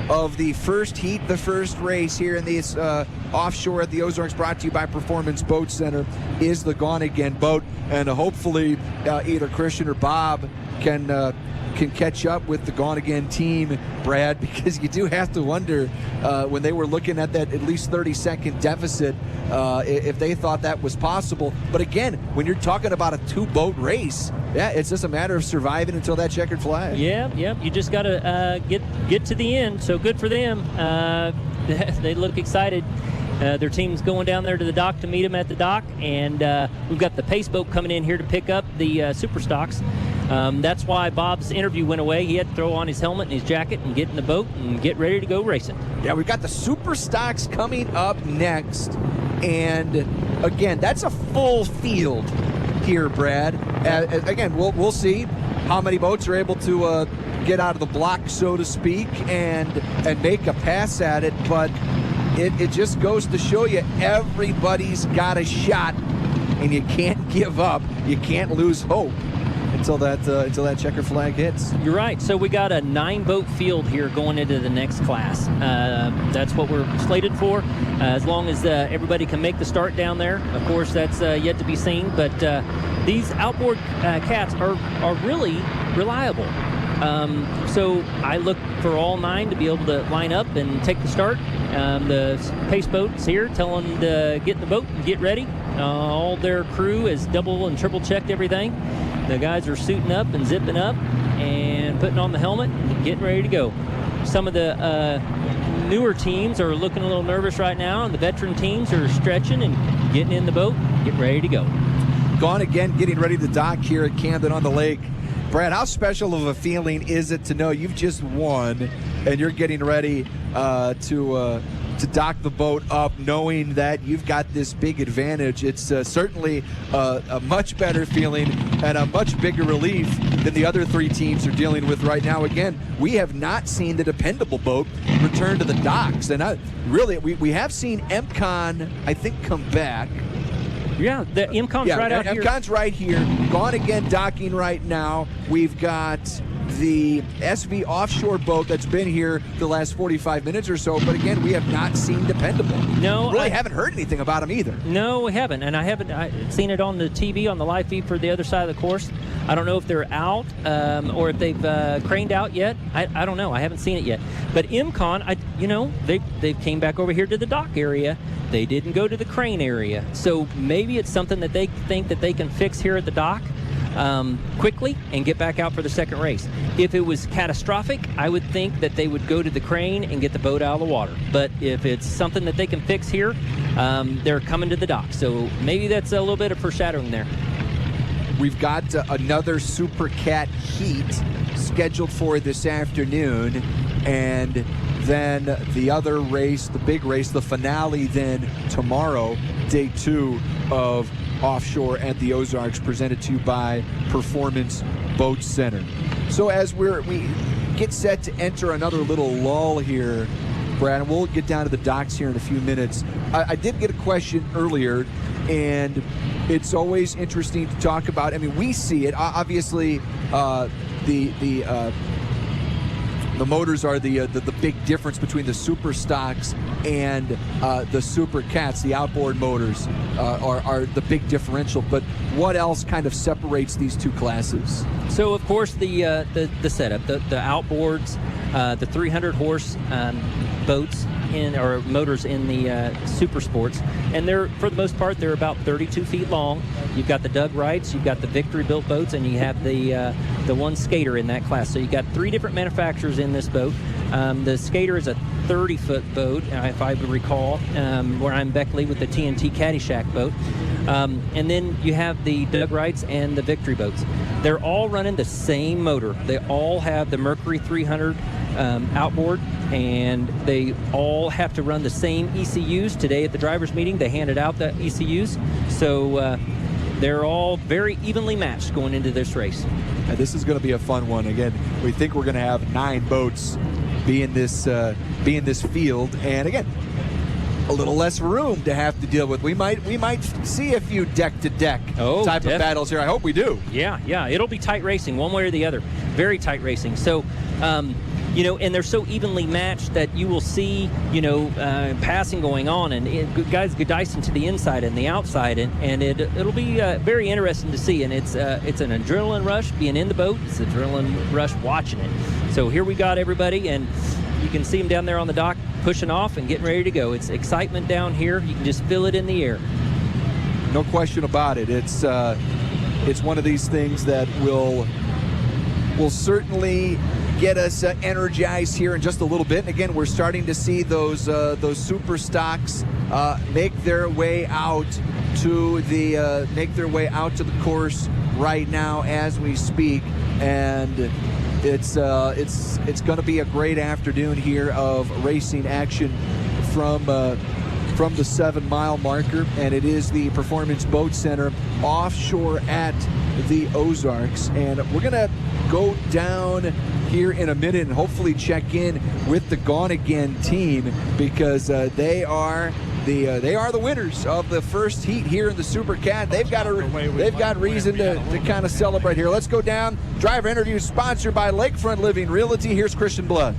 Speaker 1: of the first heat, the first race here in this offshore at the Ozarks, brought to you by Performance Boat Center, is the Gone Again boat. And hopefully either Christian or Bob can catch up with the Gone Again team, Brad, because you do have to wonder when they were looking at that at least 30-second deficit if they thought that was possible. But again, when you're talking about a 2-boat race, yeah, it's just a matter of surviving until that checkered flag.
Speaker 2: Yeah, you just got to get to the end. So good for them. They look excited. Their team's going down there to the dock to meet them at the dock, and we've got the pace boat coming in here to pick up the super stocks. That's why Bob's interview went away. He had to throw on his helmet and his jacket and get in the boat and get ready to go racing.
Speaker 1: Yeah, we've got the super stocks coming up next, and again, that's a full field here, Brad. Again, we'll see how many boats are able to get out of the block, so to speak, and make a pass at it, but it just goes to show you everybody's got a shot, and you can't give up. You can't lose hope until that checker flag hits.
Speaker 2: You're right. So we got a 9-boat field here going into the next class. That's what we're slated for. As long as everybody can make the start down there. Of course, that's yet to be seen. But these outboard cats are really reliable. So I look for all 9 to be able to line up and take the start. The pace boat's here telling them to get in the boat and get ready. All their crew has double and triple checked everything. The guys are suiting up and zipping up and putting on the helmet and getting ready to go. Some of the newer teams are looking a little nervous right now, and the veteran teams are stretching and getting in the boat, getting ready to go.
Speaker 1: Gone Again, getting ready to dock here at Camden on the Lake. Brad, how special of a feeling is it to know you've just won and you're getting ready to dock the boat up, knowing that you've got this big advantage? It's certainly a much better feeling and a much bigger relief than the other 3 teams are dealing with right now. Again, we have not seen the dependable boat return to the docks, and we have seen MCON, I think, come back.
Speaker 2: Yeah, the MCON's right out here.
Speaker 1: MCON's right here. Gone Again docking right now. We've got the SV Offshore boat that's been here the last 45 minutes or so, but again, we have not seen dependable.
Speaker 2: No,
Speaker 1: really haven't heard anything about them either.
Speaker 2: No, we haven't, and I haven't seen it on the TV on the live feed for the other side of the course. I don't know if they're out or if they've craned out yet. I don't know. I haven't seen it yet. But MCON, they came back over here to the dock area. They didn't go to the crane area, so maybe it's something that they think that they can fix here at the dock quickly and get back out for the second race. If it was catastrophic, I would think that they would go to the crane and get the boat out of the water. But if it's something that they can fix here, they're coming to the dock. So maybe that's a little bit of foreshadowing there.
Speaker 1: We've got another Super Cat heat scheduled for this afternoon, and then the other race, the big race, the finale then tomorrow, day 2 of Offshore at the Ozarks, presented to you by Performance Boat Center. So as we get set to enter another little lull here, Brad, and we'll get down to the docks here in a few minutes. I did get a question earlier, and it's always interesting to talk about. I mean, we see it. Obviously, the motors are the big difference between the super stocks and the super cats. The outboard motors are the big differential. But what else kind of separates these two classes?
Speaker 2: So of course the setup, the outboards, the 300 horse boats or motors in the super sports, and they're, for the most part, they're about 32 feet long. You've got the Doug Wrights, you've got the Victory built boats, and you have the one Skater in that class. So you've got 3 different manufacturers in this boat. The Skater is a 30-foot boat, if I recall, where I'm Beckley with the TNT Caddyshack boat. And then you have the Doug Wrights and the Victory boats. They're all running the same motor. They all have the Mercury 300 outboard, and they all have to run the same ECUs. Today at the drivers' meeting, they handed out the ECUs. So they're all very evenly matched going into this race.
Speaker 1: And this is going to be a fun one. Again, we think we're going to have 9 boats be in this field, and again, a little less room to have to deal with. We might see a few deck-to-deck type of battles here. I hope we do.
Speaker 2: Yeah, it'll be tight racing one way or the other. Very tight racing. So, and they're so evenly matched that you will see, passing going on, and guys dicing to the inside and the outside, and it'll be very interesting to see. And it's an adrenaline rush being in the boat. It's an adrenaline rush watching it. So here we got everybody, and you can see them down there on the dock pushing off and getting ready to go. It's excitement down here. You can just feel it in the air.
Speaker 1: No question about it. It's one of these things that will certainly get us energized here in just a little bit. And again, we're starting to see those super stocks make their way out to the course right now as we speak, and it's going to be a great afternoon here of racing action from the 7 mile marker, and it is the Performance Boat Center offshore at the Ozarks. And we're gonna go down here in a minute and hopefully check in with the Gone Again team, because they are the winners of the first heat here in the Super Cat. They've got reason to kind of celebrate here. Let's go down. Driver interview sponsored by Lakefront Living Realty. Here's Christian Blood.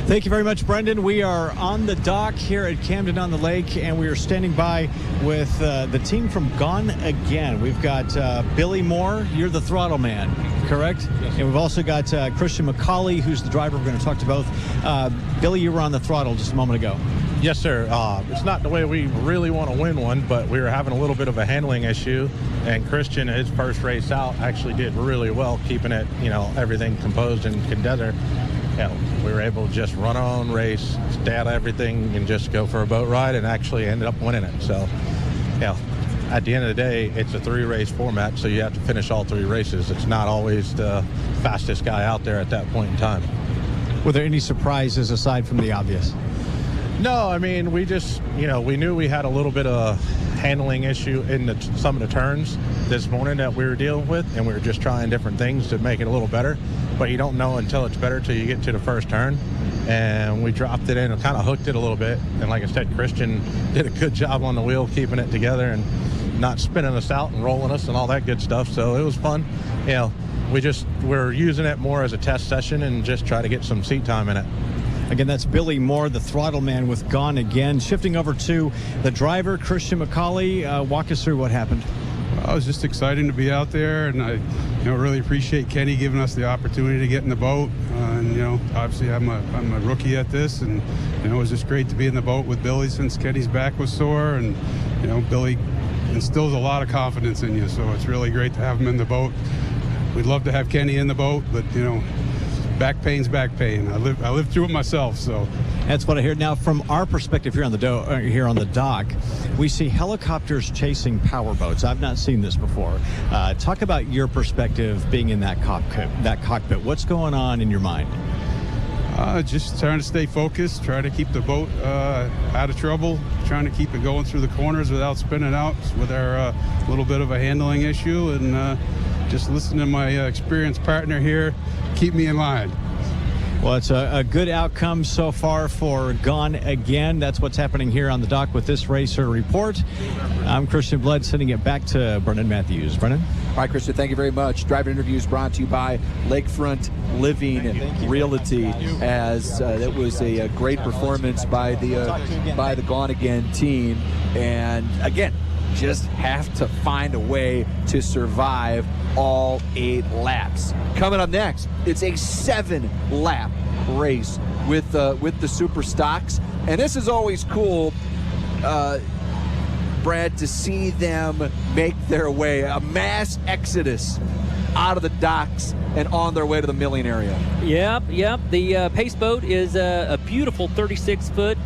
Speaker 16: Thank you very much, Brendan. We are on the dock here at Camden on the Lake, and we are standing by with the team from Gone Again. We've got Billy Moore. You're the throttle man, correct? Yes. And we've also got Christian McCauley, who's the driver. We're going to talk to both. Billy, you were on the throttle just a moment ago.
Speaker 21: Yes, sir. It's not the way we really want to win one, but we were having a little bit of a handling issue, and Christian, his first race out, actually did really well, keeping it, everything composed and together. We were able to just run our own race, stay out of everything, and just go for a boat ride, and actually ended up winning it. So, at the end of the day, it's a 3-race format, so you have to finish all 3 races. It's not always the fastest guy out there at that point in time.
Speaker 16: Were there any surprises aside from the obvious?
Speaker 21: No, I mean, we just, we knew we had a little bit of handling issue in some of the turns this morning that we were dealing with, and we were just trying different things to make it a little better. But you don't know until it's better till you get to the first turn. And we dropped it in and kind of hooked it a little bit. And like I said, Christian did a good job on the wheel, keeping it together and not spinning us out and rolling us and all that good stuff. So it was fun. We're using it more as a test session and just try to get some seat time in it.
Speaker 16: Again, that's Billy Moore, the throttle man with Gone Again. Shifting over to the driver, Christian McCauley. Walk us through what happened.
Speaker 22: It was just exciting to be out there, and I really appreciate Kenny giving us the opportunity to get in the boat. Obviously I'm a rookie at this, and it was just great to be in the boat with Billy since Kenny's back was sore, and Billy instills a lot of confidence in you, so it's really great to have him in the boat. We'd love to have Kenny in the boat, but back pain's back pain. I lived through it myself, so.
Speaker 16: That's what I hear. Now, from our perspective here on the dock, we see helicopters chasing powerboats. I've not seen this before. Talk about your perspective being in that cockpit. What's going on in your mind?
Speaker 22: Just trying to stay focused, trying to keep the boat out of trouble, trying to keep it going through the corners without spinning out with our little bit of a handling issue, and just listening to my experienced partner here keep me in line.
Speaker 16: Well, it's a good outcome so far for Gone Again. That's what's happening here on the dock with this Racer Report. I'm Christian Blood, sending it back to Brendan Matthews. Brendan?
Speaker 1: All right, Christian, thank you very much. Driver interviews brought to you by Lakefront Living Realty, as that was a great performance by the Gone Again team. And again, just have to find a way to survive all 8 laps. Coming up next, it's a 7-lap race with the super stocks, and this is always cool, Brad, to see them make their way, a mass exodus out of the docks and on their way to the milling area.
Speaker 2: Yep. The Pace boat is a beautiful 36-foot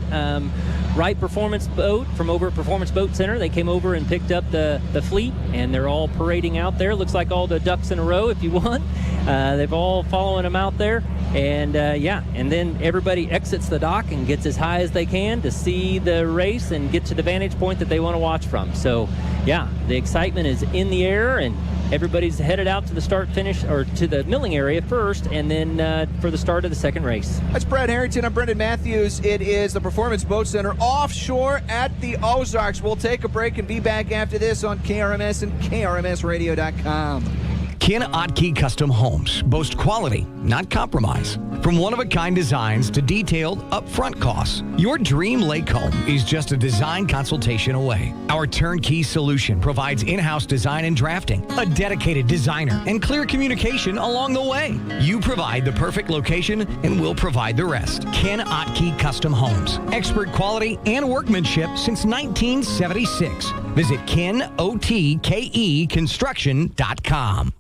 Speaker 2: Wright Performance boat from over at Performance Boat Center. They came over and picked up the fleet, and they're all parading out there. Looks like all the ducks in a row, if you want. They've all following them out there. And and then everybody exits the dock and gets as high as they can to see the race and get to the vantage point that they want to watch from. So, the excitement is in the air, and everybody's headed out to the start-finish, or to the milling area first, and then for the start of the second race.
Speaker 1: That's Brad Harrington. I'm Brendan Matthews. It is the Performance Boat Center offshore at the Ozarks. We'll take a break and be back after this on KRMS and KRMSradio.com.
Speaker 6: Ken Otke Custom Homes boast quality, not compromise. From one-of-a-kind designs to detailed upfront costs, your dream lake home is just a design consultation away. Our turnkey solution provides in-house design and drafting, a dedicated designer, and clear communication along the way. You provide the perfect location, and we'll provide the rest. Ken Otke Custom Homes. Expert quality and workmanship since 1976. Visit KenOTKEConstruction.com.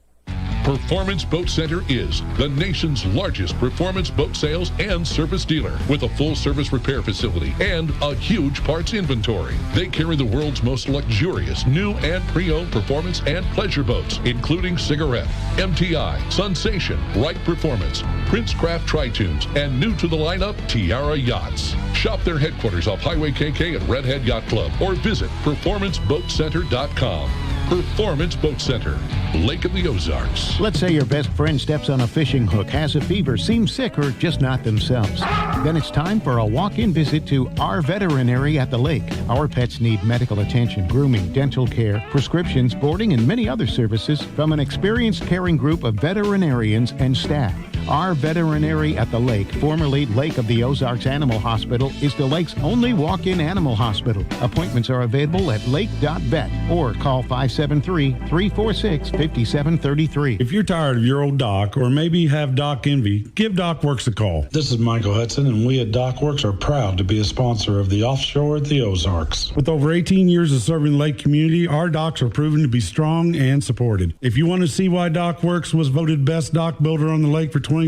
Speaker 3: Performance Boat Center is the nation's largest performance boat sales and service dealer with a full-service repair facility and a huge parts inventory. They carry the world's most luxurious new and pre-owned performance and pleasure boats, including Cigarette, MTI, Sensation, Wright Performance, Princecraft Tritoons, and new to the lineup, Tiara Yachts. Shop their headquarters off Highway KK at Redhead Yacht Club or visit performanceboatcenter.com. Performance Boat Center, Lake of the Ozarks.
Speaker 15: Let's say your best friend steps on a fishing hook, has a fever, seems sick, or just not themselves. Then it's time for a walk-in visit to our veterinary at the lake. Our pets need medical attention, grooming, dental care, prescriptions, boarding, and many other services from an experienced caring group of veterinarians and staff. Our veterinary at the lake, formerly Lake of the Ozarks Animal Hospital, is the lake's only walk-in animal hospital. Appointments are available at lake.vet or call 573-346-5733.
Speaker 9: If you're tired of your old dock or maybe have dock envy, give DocWorks a call.
Speaker 10: This is Michael Hudson, and we at DocWorks are proud to be a sponsor of the Offshore at the Ozarks.
Speaker 9: With over 18 years of serving the lake community, our docks are proven to be strong and supported. If you want to see why DocWorks was voted best dock builder on the lake for 2020,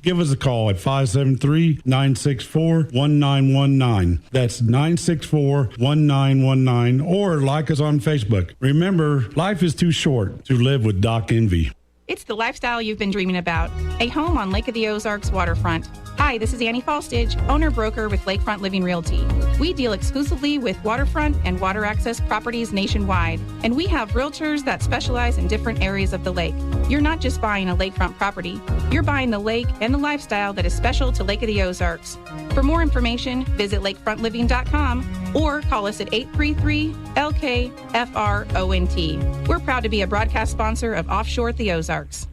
Speaker 9: give us a call at 573-964-1919. That's 964-1919, or like us on Facebook. Remember, life is too short to live with Dock Envy.
Speaker 4: It's the lifestyle you've been dreaming about. A home on Lake of the Ozarks waterfront. Hi, this is Annie Falstidge, owner-broker with Lakefront Living Realty. We deal exclusively with waterfront and water access properties nationwide, and we have realtors that specialize in different areas of the lake. You're not just buying a lakefront property, you're buying the lake and the lifestyle that is special to Lake of the Ozarks. For more information, visit lakefrontliving.com or call us at 833-LK-FRONT. We're proud to be a broadcast sponsor of Offshore at the Ozarks.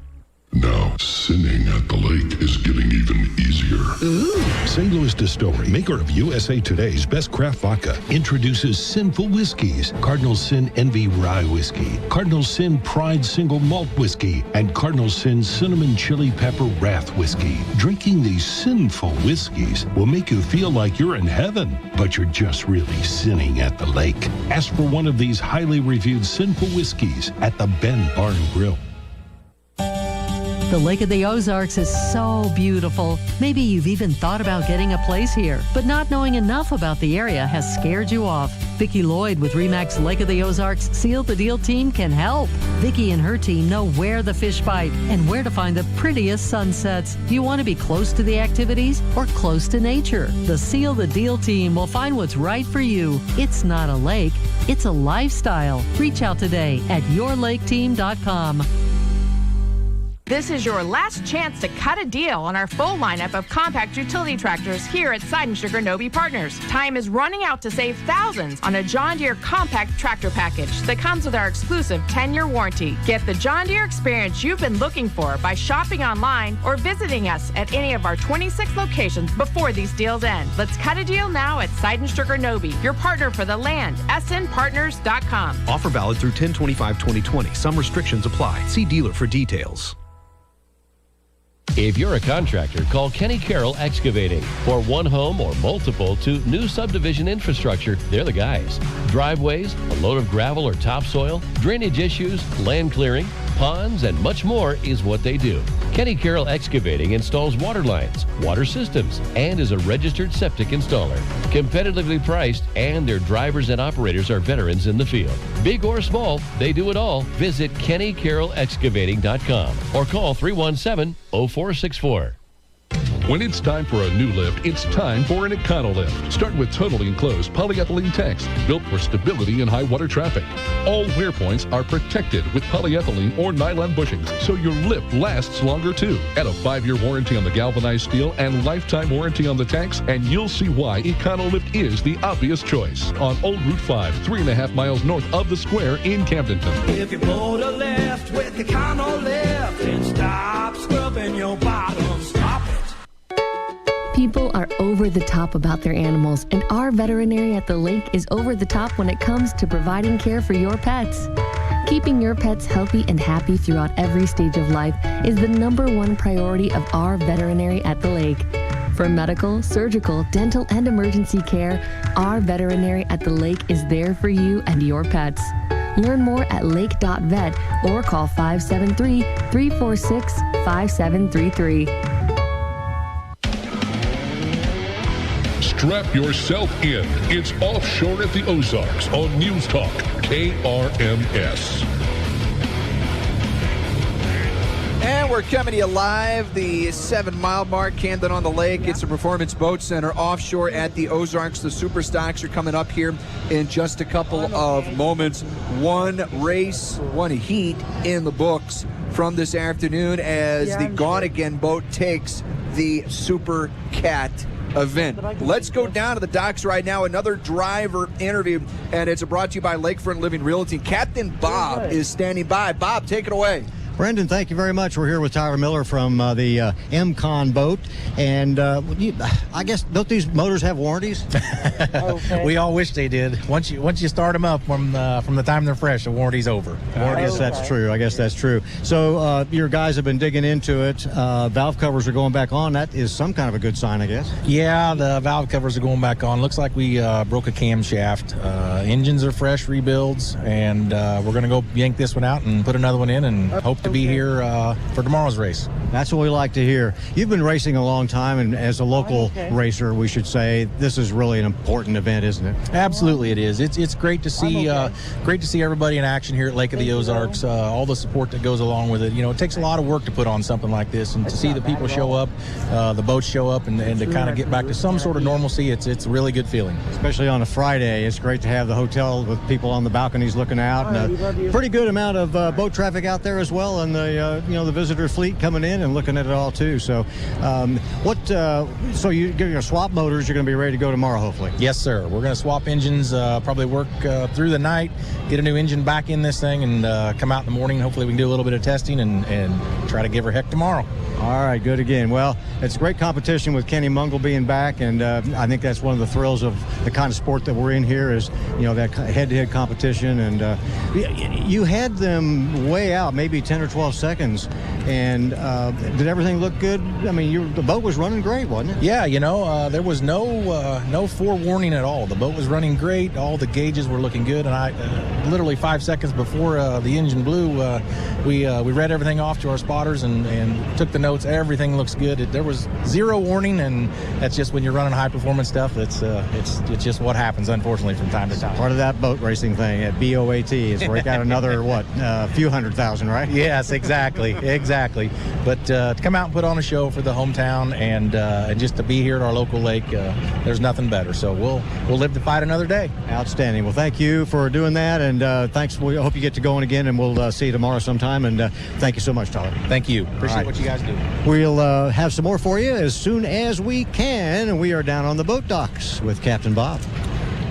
Speaker 3: Now, sinning at the lake is getting even easier.
Speaker 5: St. Louis Distillery, maker of USA Today's best craft vodka, introduces Sinful Whiskeys, Cardinal Sin Envy Rye Whiskey, Cardinal Sin Pride Single Malt Whiskey, and Cardinal Sin Cinnamon Chili Pepper Wrath Whiskey. Drinking these sinful whiskeys will make you feel like you're in heaven, but you're just really sinning at the lake. Ask for one of these highly reviewed Sinful Whiskeys at the Ben Bar and Grill.
Speaker 14: The Lake of the Ozarks is so beautiful. Maybe you've even thought about getting a place here, but not knowing enough about the area has scared you off. Vicki Lloyd with RE/MAX Lake of the Ozarks Seal the Deal team can help. Vicki and her team know where the fish bite and where to find the prettiest sunsets. Do you want to be close to the activities or close to nature? The Seal the Deal team will find what's right for you. It's not a lake, it's a lifestyle. Reach out today at yourlaketeam.com.
Speaker 7: This is your last chance to cut a deal on our full lineup of compact utility tractors here at Side & Sugar Nobe Partners. Time is running out to save thousands on a John Deere compact tractor package that comes with our exclusive 10-year warranty. Get the John Deere experience you've been looking for by shopping online or visiting us at any of our 26 locations before these deals end. Let's cut a deal now at Side & Sugar Nobe, your partner for the land, snpartners.com.
Speaker 8: Offer valid through 10/25/2020. Some restrictions apply. See dealer for details.
Speaker 23: If you're a contractor, call Kenny Carroll Excavating. For one home or multiple to new subdivision infrastructure, they're the guys. Driveways, a load of gravel or topsoil, drainage issues, land clearing, ponds, and much more is what they do. Kenny Carroll Excavating installs water lines, water systems, and is a registered septic installer. Competitively priced, and their drivers and operators are veterans in the field. Big or small, they do it all. Visit KennyCarrollExcavating.com or call 317-0464.
Speaker 3: When it's time for a new lift, it's time for an Econo lift. Start with totally enclosed polyethylene tanks built for stability in high water traffic. All wear points are protected with polyethylene or nylon bushings, so your lift lasts longer too. Add a 5-year warranty on the galvanized steel and lifetime warranty on the tanks, and you'll see why Econo lift is the obvious choice. On Old Route 5, 3.5 miles north of the square in Camdenton.
Speaker 11: If you pull to left with Econo lift and stop scrubbing your bottom, stop it.
Speaker 12: People are over the top about their animals, and our veterinary at the lake is over the top when it comes to providing care for your pets. Keeping your pets healthy and happy throughout every stage of life is the #1 priority of our veterinary at the lake. For medical, surgical, dental, and emergency care, our veterinary at the lake is there for you and your pets. Learn more at lake.vet or call 573-346-5733.
Speaker 3: Strap yourself in. It's Offshore at the Ozarks on News Talk, KRMS.
Speaker 1: And we're coming to you live, the 7-mile mark, Camden on the Lake. It's a Performance Boat Center offshore at the Ozarks. The Super Stocks are coming up here in just a couple of moments. One race, one heat in the books from this afternoon as the Gone Again boat takes the Super Cat event. Let's go down to the docks right now. Another driver interview, and it's brought to you by Lakefront Living Realty. Captain Bob is standing by. Bob, take it away.
Speaker 19: Brendan, thank you very much. We're here with Tyler Miller from the MCon boat. And I guess, don't these motors have warranties?
Speaker 13: We all wish they did. Once you start them up from the time they're fresh, the warranty's over.
Speaker 19: I guess that's true. I guess that's true. So your guys have been digging into it. Valve covers are going back on. That is some kind of a good sign, I guess.
Speaker 13: Yeah, the valve covers are going back on. Looks like we broke a camshaft. Engines are fresh rebuilds, and we're going to go yank this one out and put another one in and hope to be here for tomorrow's race.
Speaker 19: That's what we like to hear. You've been racing a long time, and as a local racer, we should say this is really an important event, isn't it?
Speaker 13: Absolutely, it is. It's great to see everybody in action here at Lake of the Ozarks. All the support that goes along with it. You know, it takes a lot of work to put on something like this, and to see the people show up, the boats show up, and to kind of get back to some sort of normalcy, it's a really good feeling.
Speaker 19: Especially on a Friday, it's great to have the hotel with people on the balconies looking out, and a pretty good amount of boat traffic out there as well, and the visitor fleet coming in and looking at it all too. So, so you're going to swap motors. You're going to be ready to go tomorrow, hopefully.
Speaker 13: Yes, sir. We're going to swap engines. Probably work through the night, get a new engine back in this thing, and come out in the morning. Hopefully, we can do a little bit of testing and try to give her heck tomorrow.
Speaker 19: All right, good again. Well, it's great competition with Kenny Mungle being back, and I think that's one of the thrills of the kind of sport that we're in here is, that head-to-head competition. And you had them way out, maybe 10 or 12 seconds, and did everything look good? I mean, the boat was running great, wasn't it?
Speaker 13: Yeah, there was no forewarning at all. The boat was running great. All the gauges were looking good, and I literally 5 seconds before the engine blew, we read everything off to our spotters and took the notes. Everything looks good. There was zero warning, and that's just when you're running high performance stuff. It's just what happens, unfortunately, from time to time.
Speaker 19: Part of that boat racing thing at BOAT is break out another few 100,000, right?
Speaker 13: Yes, exactly. But to come out and put on a show for the hometown and just to be here at our local lake, there's nothing better. So we'll live to fight another day.
Speaker 19: Outstanding. Well, thank you for doing that, and thanks. We hope you get to going again, and we'll see you tomorrow sometime. And thank you so much, Tyler.
Speaker 13: Thank you. Appreciate what you guys do.
Speaker 19: We'll have some more for you as soon as we can, and we are down on the boat docks with Captain Bob.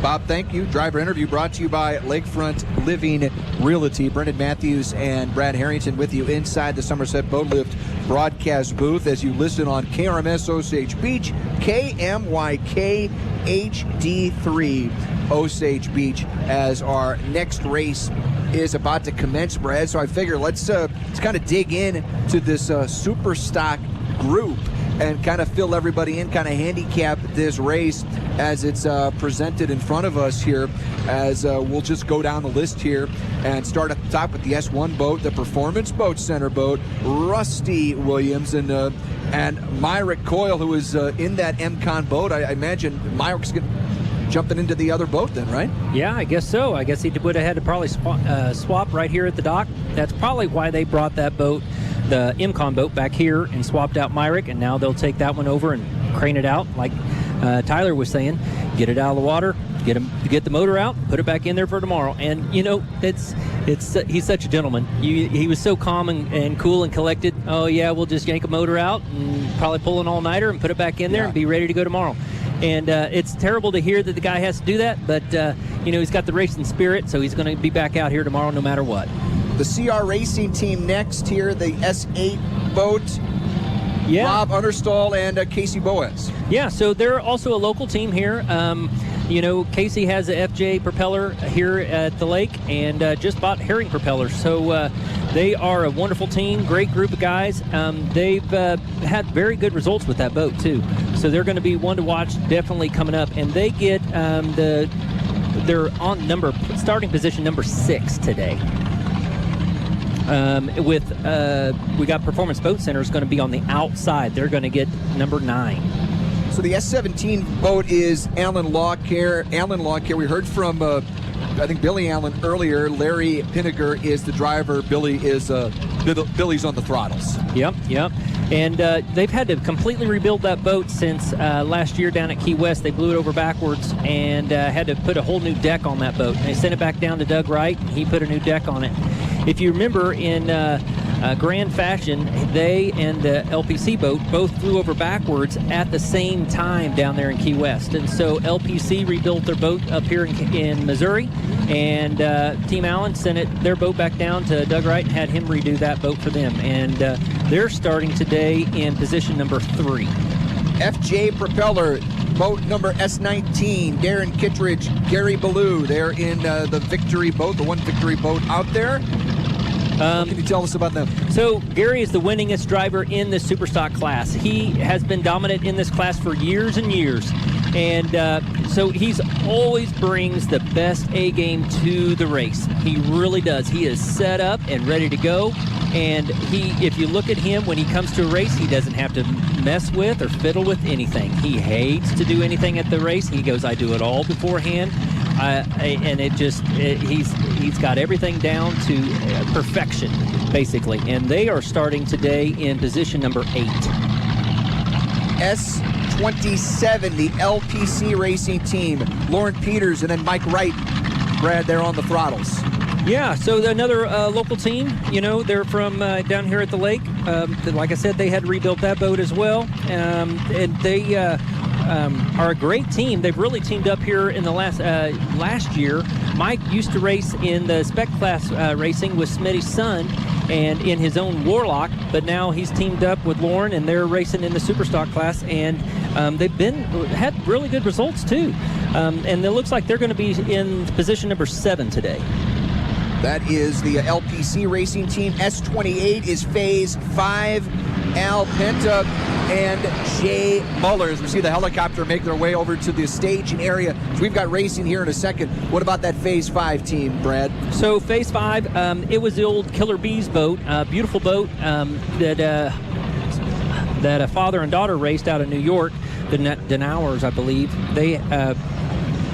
Speaker 1: Bob, thank you. Driver interview brought to you by Lakefront Living Realty. Brendan Matthews and Brad Harrington with you inside the Somerset Boat Lift broadcast booth as you listen on KRMS Osage Beach, KMYK HD3 Osage Beach, as our next race is about to commence, Brad. So I figure let's kind of dig in to this super stock group and kind of fill everybody in, kind of handicap this race as it's presented in front of us here, as we'll just go down the list here and start at the top with the S1 boat, the Performance Boat Center boat, Rusty Williams, and Myrick Coyle, who is in that MCon boat. I imagine Myrick's jumping into the other boat then, right?
Speaker 2: Yeah, I guess so. I guess he would have had to probably swap right here at the dock. That's probably why they brought that boat the MCON boat back here and swapped out Myrick, and now they'll take that one over and crane it out, like Tyler was saying, get it out of the water, get the motor out, put it back in there for tomorrow. And you know, he's such a gentleman. He was so calm and cool and collected. Oh yeah, we'll just yank a motor out and probably pull an all-nighter and put it back in there and be ready to go tomorrow. And it's terrible to hear that the guy has to do that, but you know, he's got the racing spirit, so he's going to be back out here tomorrow no matter what.
Speaker 1: The CR Racing team next here, the S8 boat.
Speaker 2: Yeah.
Speaker 1: Rob Understall and Casey Boas.
Speaker 2: Yeah, so they're also a local team here. You know, Casey has a FJ propeller here at the lake and just bought herring propellers. So they are a wonderful team, great group of guys. They've had very good results with that boat, too. So they're going to be one to watch definitely coming up. And they get they're on starting position number 6 today. We got Performance Boat Center is going to be on the outside. They're going to get number 9.
Speaker 1: So the S17 boat is Alan Lawcare. We heard from, I think, Billy Allen earlier. Larry Pinniger is the driver. Billy's on the throttles.
Speaker 2: Yep. And they've had to completely rebuild that boat since last year down at Key West. They blew it over backwards and had to put a whole new deck on that boat. And they sent it back down to Doug Wright, and he put a new deck on it. If you remember, in grand fashion, they and the LPC boat both flew over backwards at the same time down there in Key West. And so LPC rebuilt their boat up here in Missouri, and Team Allen sent their boat back down to Doug Wright and had him redo that boat for them. And they're starting today in position number 3.
Speaker 1: FJ Propeller, boat number S19, Darren Kittredge, Gary Ballou. They're in the Victory boat, the one Victory boat out there. What can you tell us about them?
Speaker 2: So Gary is the winningest driver in the Superstock class. He has been dominant in this class for years and years. And so he's always brings the best A game to the race. He really does. He is set up and ready to go. And if you look at him when he comes to a race, he doesn't have to mess with or fiddle with anything. He hates to do anything at the race. He goes, I do it all beforehand. And he's got everything down to perfection, basically. And they are starting today in position number 8.
Speaker 1: S27, the LPC racing team. Lauren Peters and then Mike Wright. Brad, they're on the throttles.
Speaker 2: Yeah, so another local team, you know, they're from down here at the lake. Like I said, they had to rebuild that boat as well. And they are a great team. They've really teamed up here in the last year. Mike used to race in the spec class racing with Smitty's son and in his own Warlock, but now he's teamed up with Lauren and they're racing in the Superstock class, and they've had really good results too. And it looks like they're going to be in position number 7 today.
Speaker 1: That is the LPC racing team. S28 is Phase 5. Al Penta and Jay Mullers. We see the helicopter make their way over to the staging area. So we've got racing here in a second. What about that Phase 5 team, Brad?
Speaker 2: So Phase 5, it was the old Killer Bees boat, beautiful boat that a father and daughter raced out of New York, the Denauers, I believe. They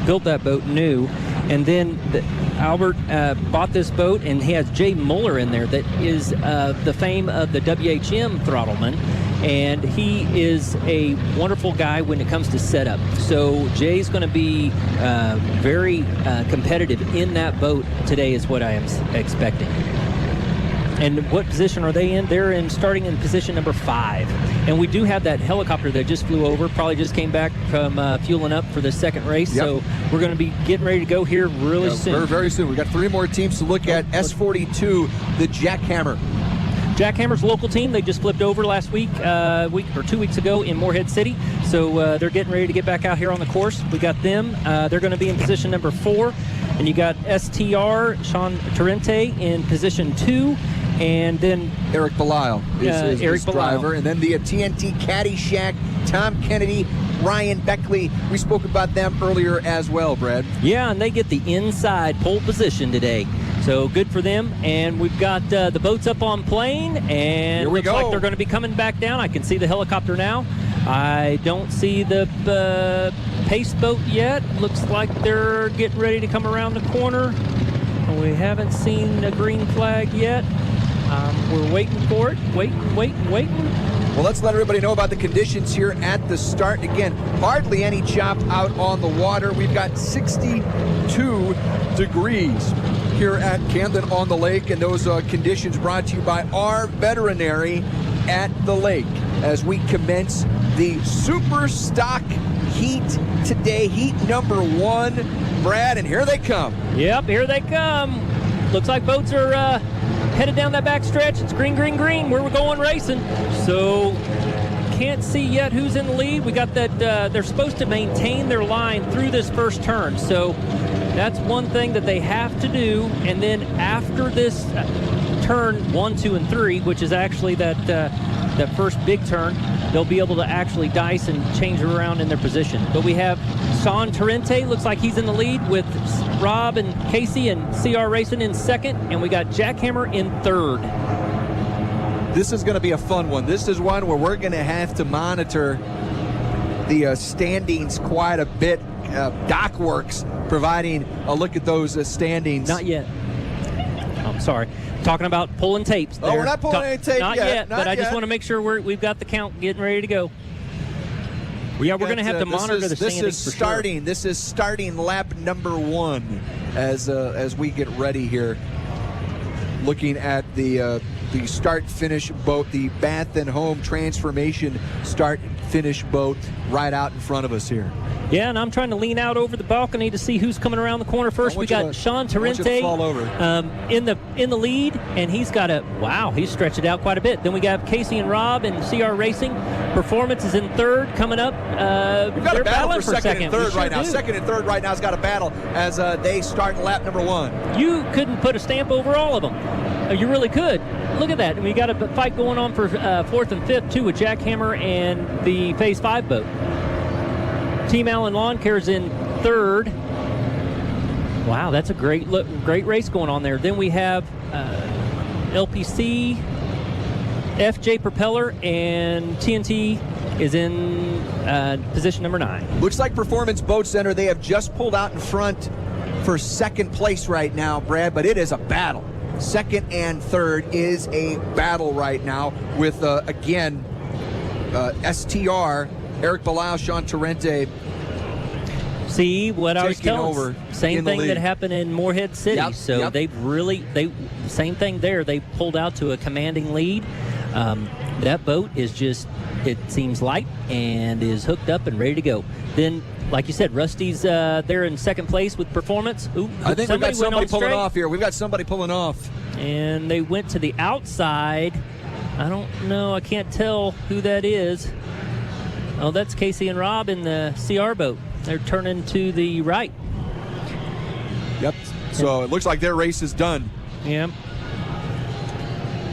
Speaker 2: built that boat new. And then Albert bought this boat, and he has Jay Muller in there that is the fame of the WHM throttleman, and he is a wonderful guy when it comes to setup. So Jay's going to be very competitive in that boat today is what I am expecting. And what position are they in? They're starting in position number 5. And we do have that helicopter that just flew over, probably just came back from fueling up for the second race. Yep. So we're going to be getting ready to go here really soon.
Speaker 1: Very, very soon. We've got 3 more teams to look at. S42, the Jackhammer.
Speaker 2: Jackhammer's local team. They just flipped over last week or 2 weeks ago in Morehead City. So they're getting ready to get back out here on the course. We got them. They're going to be in position number 4. And you got STR, Sean Torrente, in position 2. And then
Speaker 1: Eric Belial is
Speaker 2: Eric
Speaker 1: driver. And then the TNT Caddyshack, Tom Kennedy, Ryan Beckley. We spoke about them earlier as well, Brad.
Speaker 2: Yeah, and they get the inside pole position today. So good for them. And we've got the boats up on plane, and
Speaker 1: here we
Speaker 2: looks
Speaker 1: go.
Speaker 2: like they're going to be coming back down. I can see the helicopter now. I don't see the pace boat yet. Looks like they're getting ready to come around the corner. We haven't seen a green flag yet. We're waiting for it. Waiting.
Speaker 1: Well, let's let everybody know about the conditions here at the start. Again, hardly any chop out on the water. We've got 62 degrees here at Camden on the lake, and those conditions brought to you by our veterinary at the lake as we commence the Super Stock Heat today, heat number 1. Brad, and here they come.
Speaker 2: Yep, here they come. Looks like boats are headed down that back stretch. It's green, green, green where we're going racing. So can't see yet who's in the lead. We got that they're supposed to maintain their line through this first turn. So that's one thing that they have to do. And then after this turn 1, 2, and 3, which is actually that first big turn, they'll be able to actually dice and change around in their position. But we have Sean Torrente, looks like he's in the lead with Rob and Casey and CR Racing in second, and we got Jackhammer in third.
Speaker 1: This is going to be a fun one. This is one where we're going to have to monitor the standings quite a bit. Dockworks providing a look at those standings.
Speaker 2: Not yet. I'm sorry. Talking about pulling tapes.
Speaker 1: Oh, we're not pulling any tape
Speaker 2: not
Speaker 1: yet.
Speaker 2: But I just want to make sure we've got the count getting ready to go. Yeah, we're going to have to monitor the standings for
Speaker 1: starting.
Speaker 2: Sure.
Speaker 1: This is starting lap number 1 as we get ready here. Looking at the start-finish boat, the Bath and Home Transformation start-finish boat right out in front of us here.
Speaker 2: Yeah, and I'm trying to lean out over the balcony to see who's coming around the corner first. We got Sean Torrente in the lead, and he's got he's stretched it out quite a bit. Then we got Casey and Rob and CR Racing. Performance is in third, coming up.
Speaker 1: We've got a battle for second and third right now.
Speaker 2: Do.
Speaker 1: Second and third right now has got a battle as they start lap number 1.
Speaker 2: You couldn't put a stamp over all of them. You really could. Look at that. And we got a fight going on for fourth and fifth, too, with Jackhammer and the Phase 5 boat. Team Allen Lawn Care's in third. Wow, that's a great race going on there. Then we have LPC, FJ Propeller, and TNT is in position number 9.
Speaker 1: Looks like Performance Boat Center, they have just pulled out in front for second place right now, Brad, but it is a battle. Second and third is a battle right now with, again, STR, Eric Bilal, Sean Torrente.
Speaker 2: See what I was telling. Same thing that happened in Morehead City. Same thing there. They pulled out to a commanding lead. That boat is just, it seems light and is hooked up and ready to go. Then, like you said, Rusty's there in second place with Performance. Ooh,
Speaker 1: I think we've got somebody pulling off here. We've got somebody pulling off.
Speaker 2: And they went to the outside. I don't know. I can't tell who that is. Oh, that's Casey and Rob in the CR boat. They're turning to the right.
Speaker 1: Yep. So it looks like their race is done.
Speaker 2: Yeah.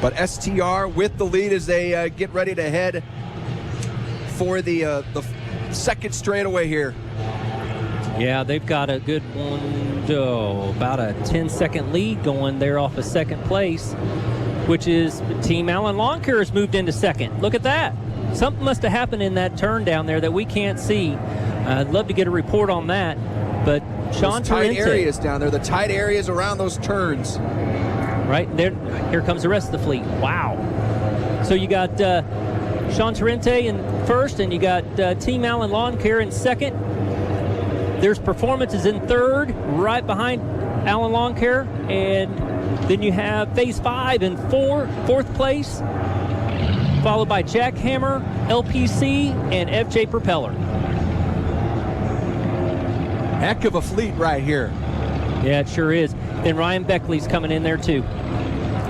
Speaker 1: But STR with the lead as they get ready to head for the second straightaway here.
Speaker 2: Yeah, they've got a good one, about a 10-second lead going there off of second place, which is Team Allen Lawn Care has moved into second. Look at that. Something must have happened in that turn down there that we can't see. I'd love to get a report on that. But Sean
Speaker 1: Those tight
Speaker 2: Torrente,
Speaker 1: areas down there, the tight areas around those turns.
Speaker 2: Right there, here comes the rest of the fleet. Wow. So you got Sean Torrente in first, and you got Team Allen Lawn Care in second. There's Performances in third, right behind Allen Lawn Care, and then you have Phase 5 in fourth place, followed by Jackhammer, LPC, and FJ Propeller.
Speaker 1: Heck of a fleet right here.
Speaker 2: Yeah, it sure is. Then Ryan Beckley's coming in there too.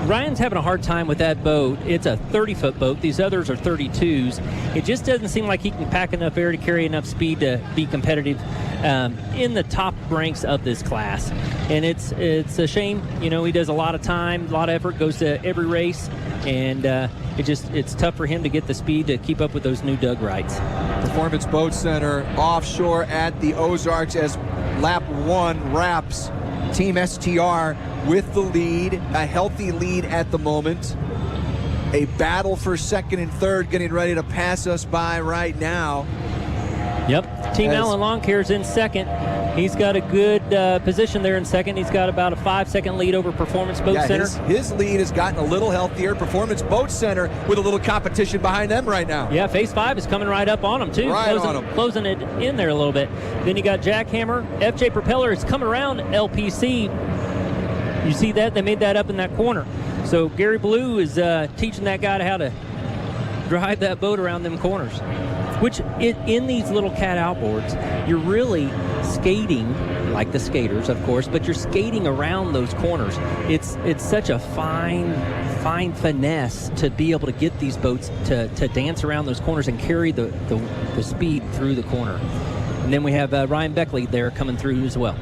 Speaker 2: Ryan's having a hard time with that boat. It's a 30-foot boat. These others are 32s. It just doesn't seem like he can pack enough air to carry enough speed to be competitive in the top ranks of this class. And it's a shame. You know, he does a lot of time, a lot of effort, goes to every race, and it's tough for him to get the speed to keep up with those new Doug rights.
Speaker 1: Performance Boat Center offshore at the Ozarks as lap 1 wraps. Team STR with the lead, a healthy lead at the moment. A battle for second and third getting ready to pass us by right now.
Speaker 2: Yep, Team Allen Lawn Care is in second. He's got a good position there in second. He's got about a 5-second lead over Performance Boat Center.
Speaker 1: His lead has gotten a little healthier. Performance Boat Center with a little competition behind them right now.
Speaker 2: Yeah, Phase 5 is coming right up on them, too. Closing it in there a little bit. Then you got Jackhammer. FJ Propeller is coming around LPC. You see that? They made that up in that corner. So Gary Blue is teaching that guy how to drive that boat around them corners. Which, in these little cat outboards, you're really skating, like the skaters, of course, but you're skating around those corners. It's such a fine finesse to be able to get these boats to dance around those corners and carry the speed through the corner. And then we have Ryan Beckley there coming through as well.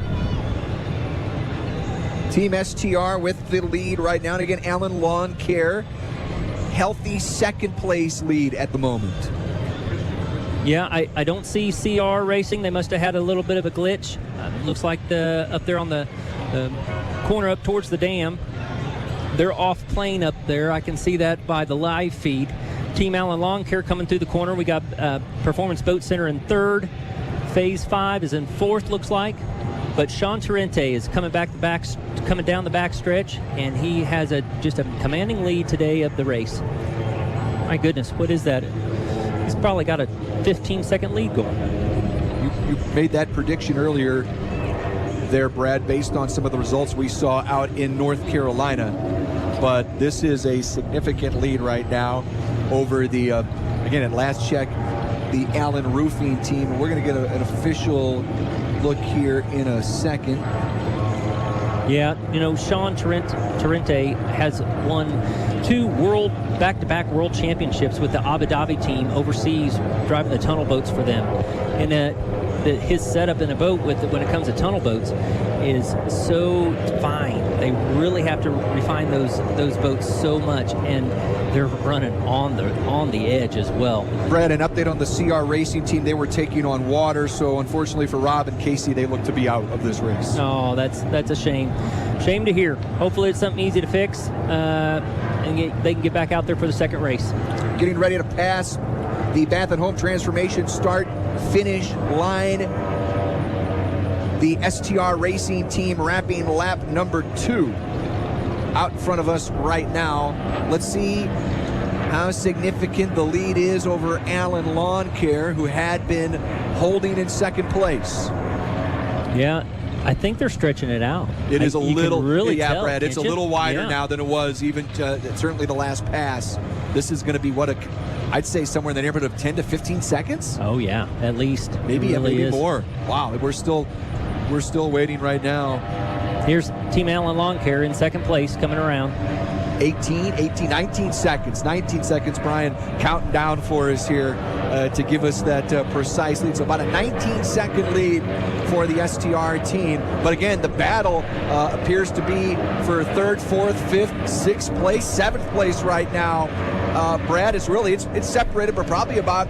Speaker 1: Team STR with the lead right now. And again, Allen Lawn Care, healthy second place lead at the moment.
Speaker 2: Yeah, I don't see CR Racing. They must have had a little bit of a glitch. Looks like up there on the corner up towards the dam, they're off plane up there. I can see that by the live feed. Team Allen Lawn Care coming through the corner. We got Performance Boat Center in third. Phase 5 is in fourth, looks like. But Sean Torrente is coming down the back stretch, and he has just a commanding lead today of the race. My goodness, what is that? He's probably got a 15-second lead going.
Speaker 1: You made that prediction earlier there, Brad, based on some of the results we saw out in North Carolina. But this is a significant lead right now over the, again, at last check, the Allen Roofing team. We're going to get an official look here in a second.
Speaker 2: Yeah, Sean Torrente has won 2 back-to-back world championships with the Abu Dhabi team overseas, driving the tunnel boats for them. And his setup in a boat when it comes to tunnel boats is so fine. They really have to refine those boats so much, and they're running on the edge as well.
Speaker 1: Brad, an update on the CR Racing team. They were taking on water, so unfortunately for Rob and Casey, they look to be out of this race.
Speaker 2: Oh, that's a shame. Shame to hear. Hopefully it's something easy to fix, and they can get back out there for the second race.
Speaker 1: Getting ready to pass the Bath and Home Transformation start-finish line. The STR Racing team wrapping lap number 2 out in front of us right now. Let's see how significant the lead is over Allen Lawn Care, who had been holding in second place.
Speaker 2: Yeah, I think they're stretching it out.
Speaker 1: It is a little,
Speaker 2: really
Speaker 1: yeah,
Speaker 2: tell,
Speaker 1: Brad, it's a little wider now than it was even certainly the last pass. This is going to be I'd say somewhere in the neighborhood of 10 to 15 seconds.
Speaker 2: Oh yeah, at least.
Speaker 1: Maybe
Speaker 2: really
Speaker 1: more. Wow, we're still waiting right now.
Speaker 2: Here's Team Allen Lawn Care in second place coming around.
Speaker 1: 19 seconds. 19 seconds, Brian, counting down for us here to give us that precise lead. So about a 19-second lead for the STR team. But again, the battle appears to be for third, fourth, fifth, sixth place, seventh place right now. Brad, it's separated, but probably about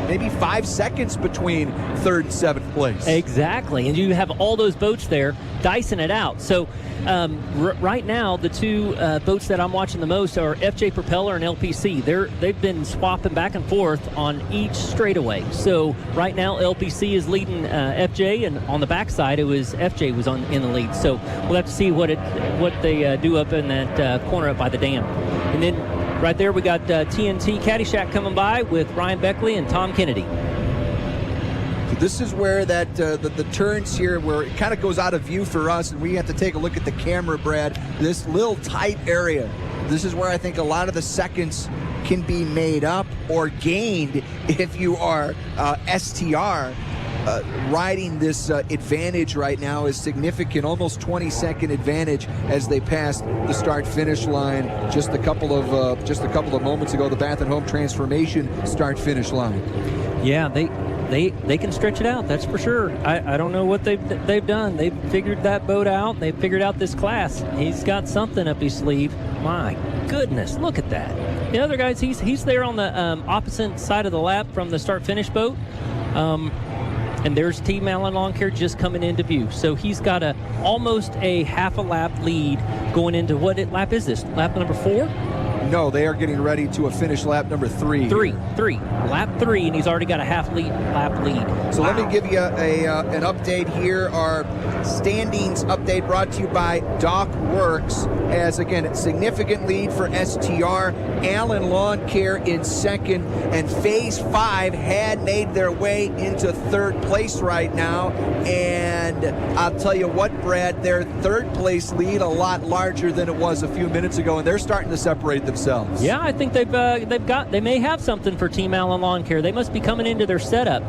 Speaker 1: maybe 5 seconds between third and seventh place.
Speaker 2: Exactly, and you have all those boats there dicing it out. So right now, the 2 boats that I'm watching the most are FJ Propeller and LPC. They've been swapping back and forth on each straightaway. So right now, LPC is leading FJ, and on the backside, it was FJ was in the lead. So we'll have to see what they do up in that corner up by the dam. And then right there, we got TNT Caddyshack coming by with Ryan Beckley and Tom Kennedy.
Speaker 1: So this is where that the turns here, where it kind of goes out of view for us, and we have to take a look at the camera, Brad. This little tight area. This is where I think a lot of the seconds can be made up or gained if you are STR. Riding this advantage right now is significant, almost 20-second advantage as they pass the start-finish line just a couple of moments ago. The Bath and Home Transformation start-finish line.
Speaker 2: Yeah, they can stretch it out. That's for sure. I don't know what they've done. They've figured that boat out. They've figured out this class. He's got something up his sleeve. My goodness, look at that. The other guys, he's there on the opposite side of the lap from the start-finish boat. And there's Team Allen Lawn Care just coming into view. So he's got almost a half a lap lead going into what lap is this? Lap number 4?
Speaker 1: No, they are getting ready to finish lap number 3.
Speaker 2: Lap 3, and he's already got a lap lead.
Speaker 1: So let me give you an update here. Our standings update brought to you by Dock Works. As again, significant lead for STR. Allen Lawn Care in second, and Phase 5 had made their way into third place right now. And I'll tell you what, Brad, their third place lead a lot larger than it was a few minutes ago, and they're starting to separate themselves.
Speaker 2: Yeah, I think they may have something for Team Allen Lawn Care. They must be coming into their setup.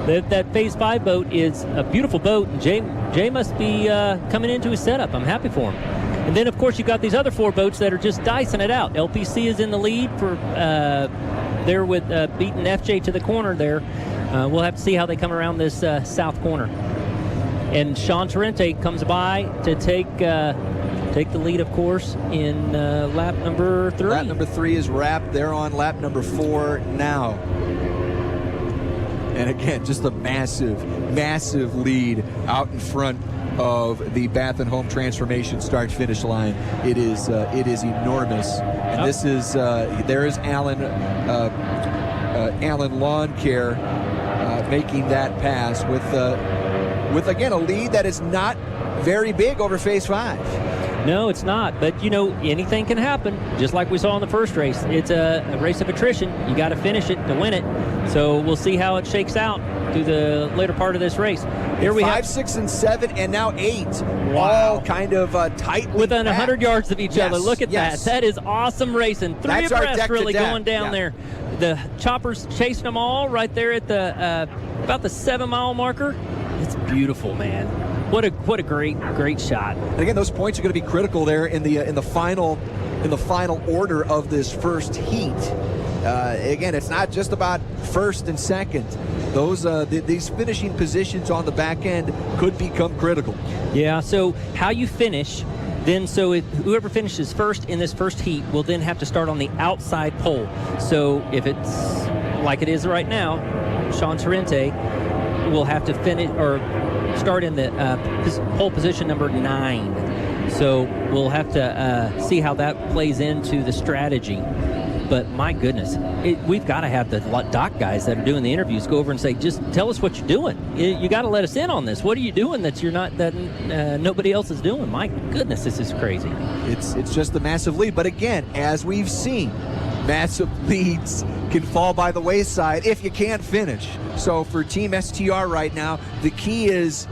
Speaker 2: That Phase 5 boat is a beautiful boat, and Jay must be coming into his setup. I'm happy for him. And then, of course, you've got these other 4 boats that are just dicing it out. LPC is in the lead for there with beating FJ to the corner there. We'll have to see how they come around this south corner. And Sean Torrente comes by to take the lead, of course, in lap number 3.
Speaker 1: Lap number 3 is wrapped. They're on lap number 4 now. And again, just a massive lead out in front of the Bath and Home Transformation start-finish line. It is enormous. And this is there is Allen Lawn Care making that pass with again a lead that is not very big over Phase 5.
Speaker 2: No, it's not. But, anything can happen, just like we saw in the first race. It's a race of attrition. You got to finish it to win it. So we'll see how it shakes out through the later part of this race. Here we
Speaker 1: 5,
Speaker 2: have
Speaker 1: 6, and 7, and now 8.
Speaker 2: Wow.
Speaker 1: All kind of tight.
Speaker 2: Within 100 yards of each other. Look at
Speaker 1: yes.
Speaker 2: that. That is awesome racing. 3
Speaker 1: That's our
Speaker 2: abreast
Speaker 1: deck
Speaker 2: really
Speaker 1: to deck.
Speaker 2: going down there. The choppers chasing them all right there at the about the 7-mile marker. It's beautiful, man. What a great shot.
Speaker 1: And again, those points are going to be critical there in the final order of this first heat. Again, it's not just about first and second. These finishing positions on the back end could become critical.
Speaker 2: Yeah. So how you finish, then whoever finishes first in this first heat will then have to start on the outside pole. So if it's like it is right now, Sean Torrente will have to finish or start in the pole position number 9. So we'll have to see how that plays into the strategy. But my goodness, we've got to have the dock guys that are doing the interviews go over and say, just tell us what you're doing. You got to let us in on this. What are you doing that nobody else is doing? My goodness, this is crazy.
Speaker 1: It's just a massive lead. But again, as we've seen, massive leads can fall by the wayside if you can't finish. So for Team STR right now, the key is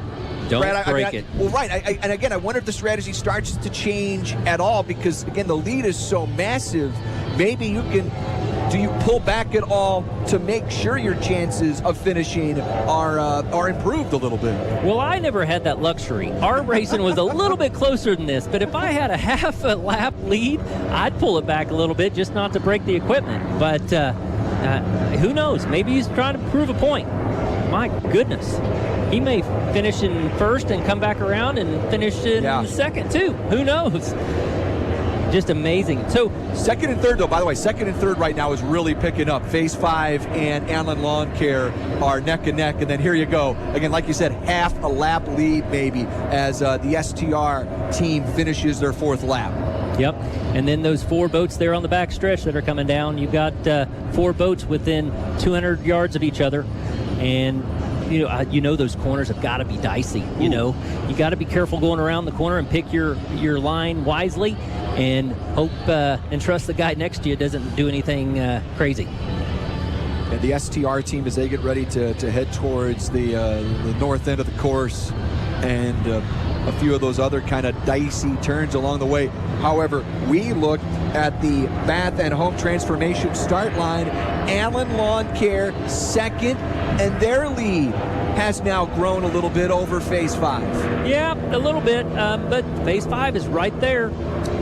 Speaker 2: don't break it.
Speaker 1: Well, right. And again, I wonder if the strategy starts to change at all, because again, the lead is so massive. Maybe do you pull back at all to make sure your chances of finishing are improved a little bit?
Speaker 2: Well, I never had that luxury. Our racing was a little bit closer than this, but if I had a half a lap lead, I'd pull it back a little bit just not to break the equipment. But who knows? Maybe he's trying to prove a point. My goodness. He may finish in first and come back around and finish in second, too. Who knows? Just amazing. So
Speaker 1: second and third, though, by the way, second and third right now is really picking up. Phase 5 and Allen Lawn Care are neck and neck. And then here you go. Again, like you said, half a lap lead maybe as the STR team finishes their 4th lap.
Speaker 2: Yep. And then those 4 boats there on the back stretch that are coming down. You've got 4 boats within 200 yards of each other. And those corners have got to be dicey. You got to be careful going around the corner and pick your line wisely, and hope and trust the guy next to you doesn't do anything crazy.
Speaker 1: And the STR team, as they get ready to head towards the north end of the course, and a few of those other kind of dicey turns along the way. However, we look at the Bath and Home Transformation start line. Allen Lawn Care second, and their lead has now grown a little bit over Phase 5.
Speaker 2: Yeah, a little bit, but Phase 5 is right there.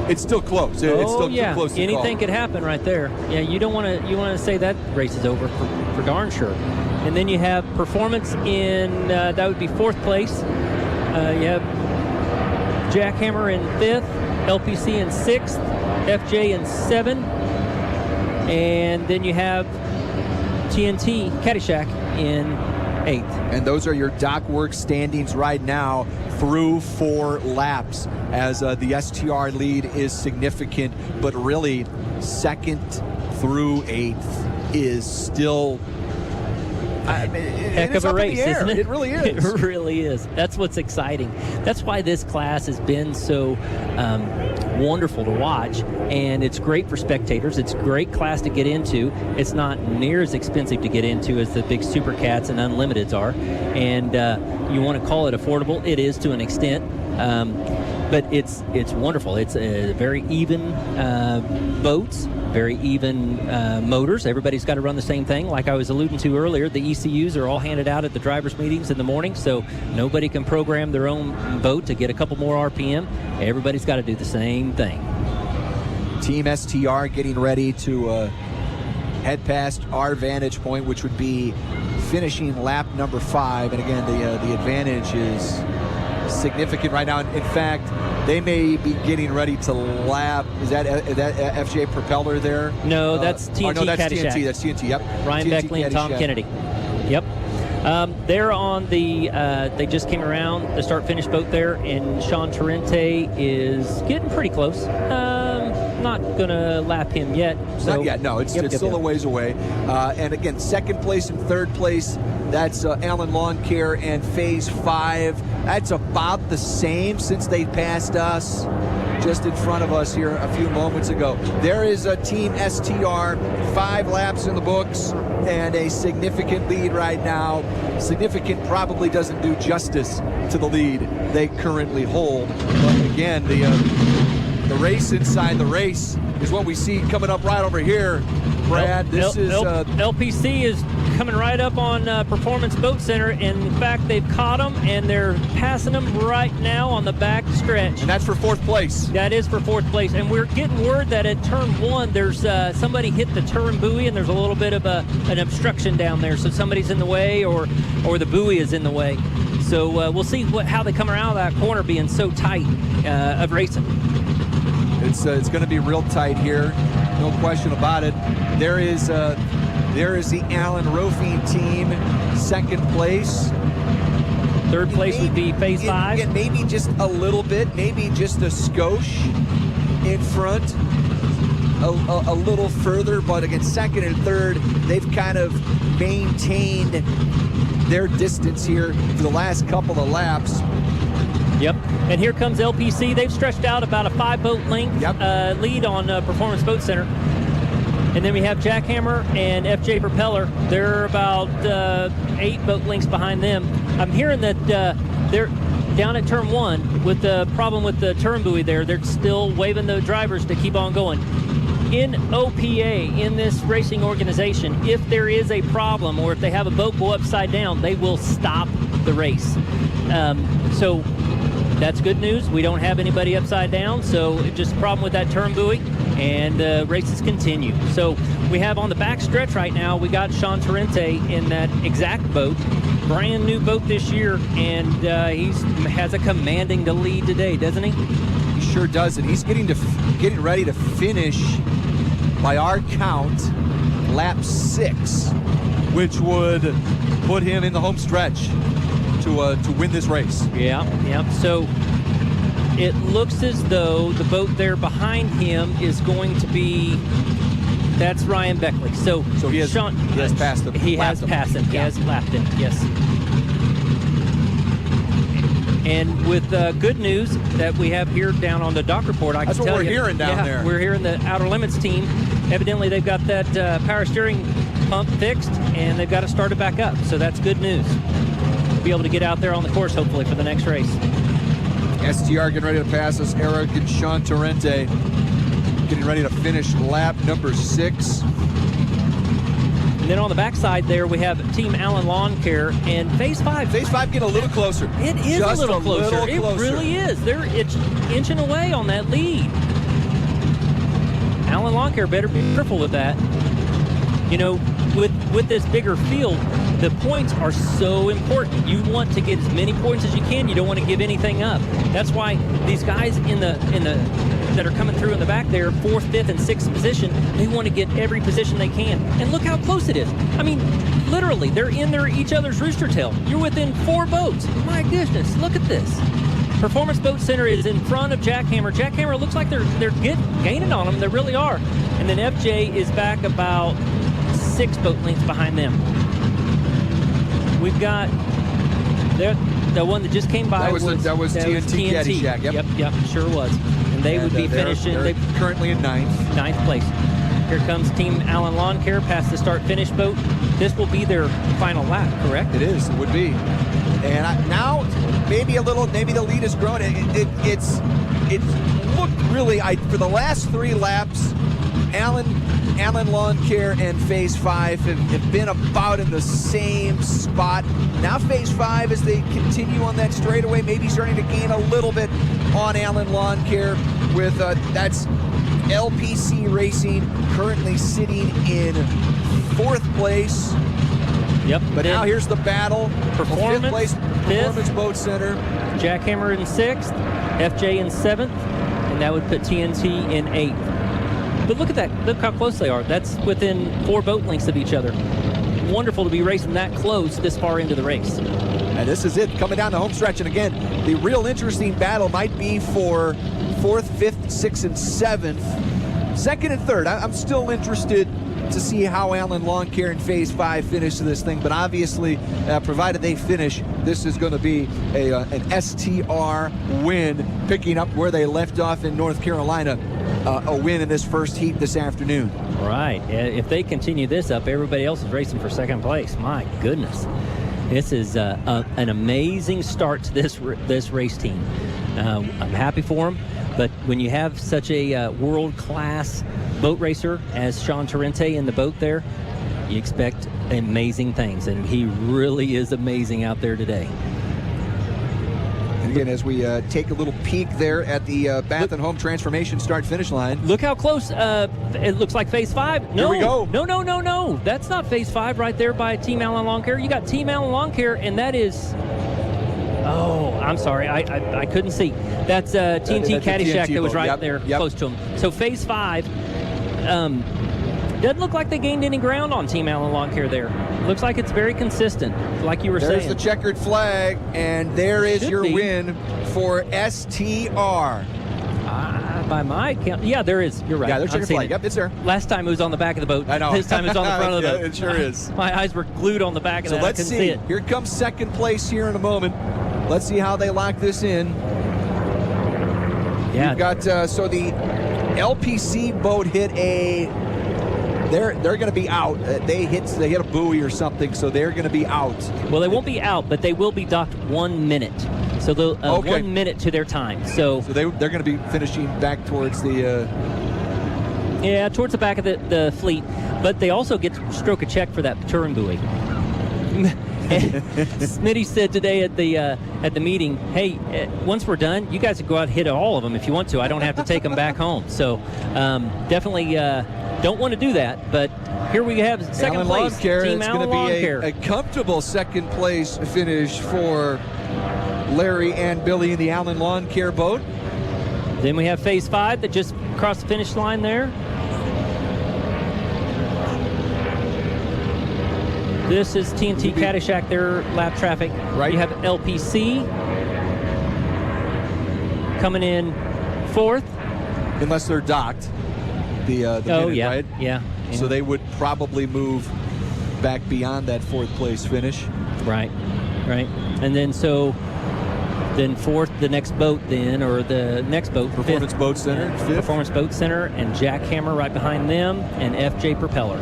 Speaker 1: It's still close. It's still too close to
Speaker 2: anything
Speaker 1: call.
Speaker 2: Could happen right there. Yeah, you want to say that race is over for darn sure. And then you have Performance in that would be 4th place. You have Jackhammer in 5th, LPC in 6th, FJ in 7th, and then you have TNT Caddyshack in 8th.
Speaker 1: And those are your dock work standings right now through 4 laps, as the STR lead is significant, but really 2nd through 8th is still
Speaker 2: heck of a race, isn't it?
Speaker 1: It really is.
Speaker 2: It really is. That's what's exciting. That's why this class has been so wonderful to watch, and it's great for spectators. It's a great class to get into. It's not near as expensive to get into as the big Super Cats and Unlimiteds are, and you want to call it affordable. It is to an extent. But it's wonderful. It's very even boats, very even motors. Everybody's got to run the same thing. Like I was alluding to earlier, the ECUs are all handed out at the drivers' meetings in the morning, so nobody can program their own boat to get a couple more RPM. Everybody's got to do the same thing.
Speaker 1: Team STR getting ready to head past our vantage point, which would be finishing lap number 5. And again, the advantage is significant right now. In fact, they may be getting ready to lap. Is that FJ propeller there?
Speaker 2: No, that's TNT.
Speaker 1: No, that's
Speaker 2: Caddyshack.
Speaker 1: TNT. That's TNT. Yep.
Speaker 2: Ryan
Speaker 1: TNT
Speaker 2: Beckley and Tom
Speaker 1: Caddyshack.
Speaker 2: Kennedy. Yep. They're on the. They just came around the start-finish boat there, and Sean Torrente is getting pretty close. Not gonna lap him yet. So.
Speaker 1: Not yet. No, it's still a ways away. And again, 2nd place and 3rd place. That's Allen Lawn Care and Phase 5. That's about the same since they passed us just in front of us here a few moments ago. There is a Team STR, 5 laps in the books, and a significant lead right now. Significant probably doesn't do justice to the lead they currently hold. But again, the race inside the race is what we see coming up right over here. Brad, this is
Speaker 2: LPC is coming right up on Performance Boat Center. In fact, they've caught them, and they're passing them right now on the back stretch.
Speaker 1: And that's for 4th place.
Speaker 2: That is for 4th place. And we're getting word that at turn 1, there's somebody hit the turn buoy, and there's a little bit of an obstruction down there. So somebody's in the way, or the buoy is in the way. So we'll see how they come around that corner being so tight of racing.
Speaker 1: It's going to be real tight here, no question about it. There is the Allen Roofing team, 2nd place.
Speaker 2: 3rd place would be Phase 5.
Speaker 1: And maybe just a little bit, maybe just a skosh in front, a little further. But again, 2nd and 3rd, they've kind of maintained their distance here for the last couple of laps.
Speaker 2: Yep. And here comes LPC. They've stretched out about a 5-boat length lead on Performance Boat Center. And then we have Jackhammer and FJ Propeller. They're about 8 boat lengths behind them. I'm hearing that they're down at turn 1 with the problem with the turn buoy there. They're still waving the drivers to keep on going. In OPA, in this racing organization, if there is a problem or if they have a boat go upside down, they will stop the race. So that's good news. We don't have anybody upside down, so it's just a problem with that turn buoy, and races continue. So we have on the back stretch right now, we got Sean Torrente in that exact boat, brand new boat this year, and he has a commanding the lead today, doesn't he?
Speaker 1: He sure does, and he's getting ready to finish, by our count, lap 6, which would put him in the home stretch to win this race.
Speaker 2: Yeah. So it looks as though the boat there behind him is going to be. That's Ryan Beckley. So
Speaker 1: he has passed him.
Speaker 2: He has passed him. He has lapped him. Yes. And with good news that we have here down on the dock report, I can tell you.
Speaker 1: That's what we're hearing down there.
Speaker 2: We're hearing the Outer Limits team. Evidently, they've got that power steering pump fixed, and they've got to start it back up. So that's good news. Be able to get out there on the course, hopefully, for the next race.
Speaker 1: STR getting ready to pass us. Eric and Sean Torrente getting ready to finish lap number 6.
Speaker 2: And then on the backside there, we have Team Allen Lawn Care and Phase 5.
Speaker 1: Phase 5 getting a little closer.
Speaker 2: It is
Speaker 1: just
Speaker 2: a little closer. It
Speaker 1: closer.
Speaker 2: really is. They're inching away on that lead. Allen Lawn Care better be careful with that. You know, with this bigger field, the points are so important. You want to get as many points as you can. You don't want to give anything up. That's why these guys in the that are coming through in the back there, 4th, 5th, and 6th position. They want to get every position they can. And look how close it is. I mean, literally, they're in each other's rooster tail. You're within 4 boats. My goodness, look at this. Performance Boat Center is in front of Jackhammer. Jackhammer looks like they're gaining on them. They really are. And then FJ is back about 6 boat lengths behind them. We've got the one that just came by.
Speaker 1: That was TNT Caddyshack.
Speaker 2: Yep, sure was. And they would be finishing.
Speaker 1: They're currently in
Speaker 2: 9th place. Here comes Team Allen Lawn Care past the start-finish boat. This will be their final lap, correct?
Speaker 1: It is. It would be. And now maybe the lead has grown. It's looked really, for the last 3 laps, Allen Lawn Care and Phase 5 have been about in the same spot. Now Phase 5, as they continue on that straightaway, maybe starting to gain a little bit on Allen Lawn Care with that's LPC Racing currently sitting in 4th place.
Speaker 2: Yep.
Speaker 1: But now here's the battle.
Speaker 2: Performance,
Speaker 1: 5th place, Performance Boat Center.
Speaker 2: Jackhammer in 6th, FJ in 7th, and that would put TNT in 8th. But look at that. Look how close they are. That's within 4 boat lengths of each other. Wonderful to be racing that close this far into the race.
Speaker 1: And this is it, coming down the home stretch. And again, the real interesting battle might be for 4th, 5th, 6th, and 7th. 2nd and 3rd, I'm still interested to see how Allen Lawn Care and Phase 5 finish this thing. But obviously, provided they finish, this is going to be an STR win, picking up where they left off in North Carolina. A win in this first heat this afternoon.
Speaker 2: Right. If they continue this up, everybody else is racing for 2nd place. My goodness. This is an amazing start to this race team. I'm happy for them. But when you have such a world-class boat racer as Sean Torrente in the boat there, you expect amazing things. And he really is amazing out there today.
Speaker 1: And again, as we take a little peek there at the Bath and Home Transformation start-finish line.
Speaker 2: Look how close it looks like Phase 5. No,
Speaker 1: here we go.
Speaker 2: No. That's not Phase 5 right there by Team Allen Lawn Care. You got Team Allen Lawn Care, and that is... Oh, I'm sorry. I couldn't see. That's TNT Caddyshack that was right there close to him. So Phase 5 doesn't look like they gained any ground on Team Allen Lawn Care there. Looks like it's very consistent, like you were saying.
Speaker 1: There's the checkered flag, and there is your win for STR.
Speaker 2: By my count, yeah, there is. You're right.
Speaker 1: Yeah, there's checkered flag. Yep, it's there.
Speaker 2: Last time it was on the back of the boat.
Speaker 1: I know.
Speaker 2: This time it's on the front of the boat.
Speaker 1: It sure is.
Speaker 2: My eyes were glued on the back of that.
Speaker 1: So let's see.
Speaker 2: It.
Speaker 1: Here comes 2nd place here in a moment. Let's see how they lock this in.
Speaker 2: Yeah.
Speaker 1: We've got so the LPC boat hit a. They're going to be out. They hit a buoy or something, so they're going to be out.
Speaker 2: Well, they won't be out, but they will be docked 1 minute. So they'll 1 minute to their time. So
Speaker 1: they're going to be finishing back towards the.
Speaker 2: Yeah, towards the back of the fleet, but they also get to stroke a check for that turn buoy. Smitty said today at the meeting, hey, once we're done, you guys can go out and hit all of them if you want to. I don't have to take them back home. So definitely don't want to do that. But here we have 2nd place, Team Allen Lawn Care.
Speaker 1: A comfortable 2nd place finish for Larry and Billy in the Allen Lawn Care boat.
Speaker 2: Then we have Phase 5 that just crossed the finish line there. This is TNT Caddyshack, their lap traffic.
Speaker 1: Right.
Speaker 2: You have LPC coming in 4th.
Speaker 1: Unless they're docked. The minute,
Speaker 2: yeah.
Speaker 1: Right?
Speaker 2: Yeah.
Speaker 1: So they would probably move back beyond that 4th place finish.
Speaker 2: Right. And then 4th, the next boat then, or the next boat.
Speaker 1: Performance
Speaker 2: 5th,
Speaker 1: Boat Center, 5th.
Speaker 2: Performance Boat Center, and Jackhammer right behind them, and FJ Propeller.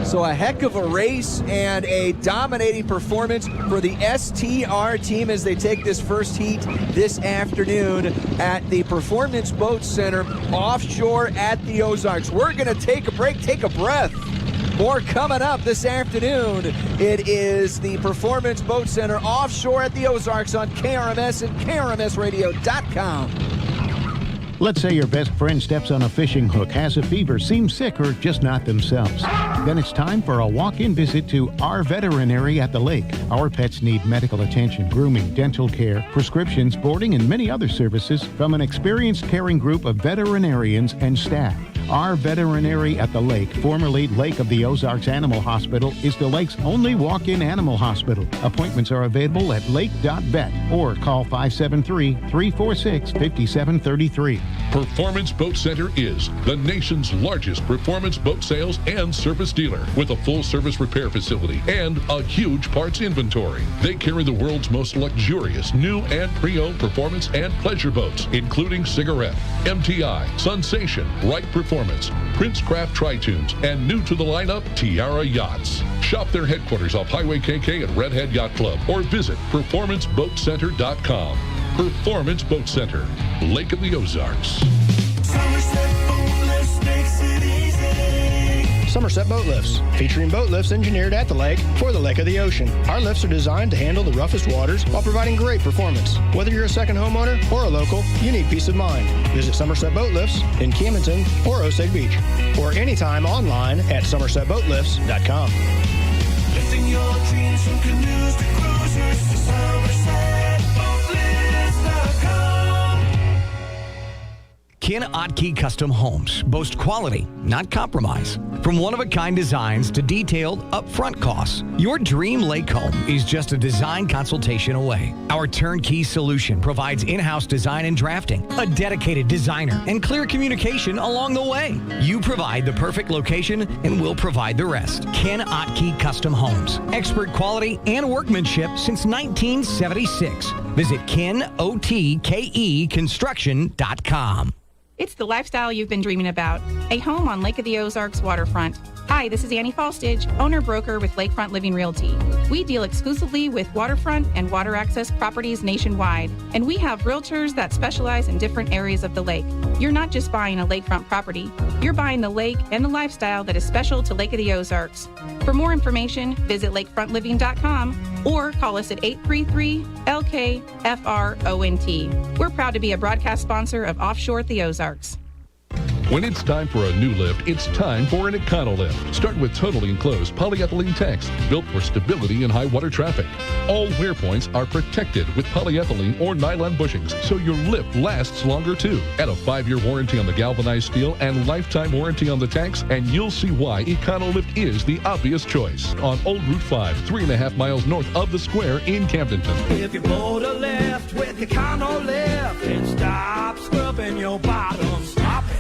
Speaker 1: So a heck of a race and a dominating performance for the STR team as they take this first heat this afternoon at the Performance Boat Center offshore at the Ozarks. We're going to take a break, take a breath. More coming up this afternoon. It is the Performance Boat Center offshore at the Ozarks on KRMS and KRMSradio.com.
Speaker 15: Let's say your best friend steps on a fishing hook, has a fever, seems sick, or just not themselves. Then it's time for a walk-in visit to our veterinary at the lake. Our pets need medical attention, grooming, dental care, prescriptions, boarding, and many other services from an experienced caring group of veterinarians and staff. Our veterinary at the lake, formerly Lake of the Ozarks Animal Hospital, is the lake's only walk-in animal hospital. Appointments are available at lake.vet or call 573-346-5733.
Speaker 3: Performance Boat Center is the nation's largest performance boat sales and service dealer with a full-service repair facility and a huge parts inventory. They carry the world's most luxurious new and pre-owned performance and pleasure boats, including Cigarette, MTI, Sensation, Wright Performance, Princecraft Tritunes, and new to the lineup, Tiara Yachts. Shop their headquarters off Highway KK at Redhead Yacht Club or visit performanceboatcenter.com. Performance Boat Center, Lake of the Ozarks.
Speaker 17: Somerset Boat Lifts, featuring boat lifts engineered at the lake for the lake of the ocean. Our lifts are designed to handle the roughest waters while providing great performance. Whether you're a second homeowner or a local, you need peace of mind. Visit Somerset Boat Lifts in Camden or Osage Beach, or anytime online at somersetboatlifts.com.
Speaker 11: Lifting your dreams from canoes to cruisers to SomersetBoatLifts.com.
Speaker 6: Ken Otkey Custom Homes boast quality, not compromise. From one-of-a-kind designs to detailed upfront costs, your dream lake home is just a design consultation away. Our turnkey solution provides in-house design and drafting, a dedicated designer, and clear communication along the way. You provide the perfect location, and we'll provide the rest. Ken Otkey Custom Homes. Expert quality and workmanship since 1976. Visit KenOTKEConstruction.com.
Speaker 4: It's the lifestyle you've been dreaming about. A home on Lake of the Ozarks waterfront. Hi, this is Annie Falstidge, owner-broker with Lakefront Living Realty. We deal exclusively with waterfront and water access properties nationwide, and we have realtors that specialize in different areas of the lake. You're not just buying a lakefront property, you're buying the lake and the lifestyle that is special to Lake of the Ozarks. For more information, visit lakefrontliving.com or call us at 833-LK-FRONT. We're proud to be a broadcast sponsor of Offshore at the Ozarks.
Speaker 3: When it's time for a new lift, it's time for an Econo Lift. Start with totally enclosed polyethylene tanks built for stability in high water traffic. All wear points are protected with polyethylene or nylon bushings, so your lift lasts longer too. Add a 5-year warranty on the galvanized steel and lifetime warranty on the tanks, and you'll see why Econo Lift is the obvious choice. On Old Route 5, 3.5 miles north of the square in Camdenton.
Speaker 11: If you board a lift with Econo Lift and stop scrubbing your bottom, stop it.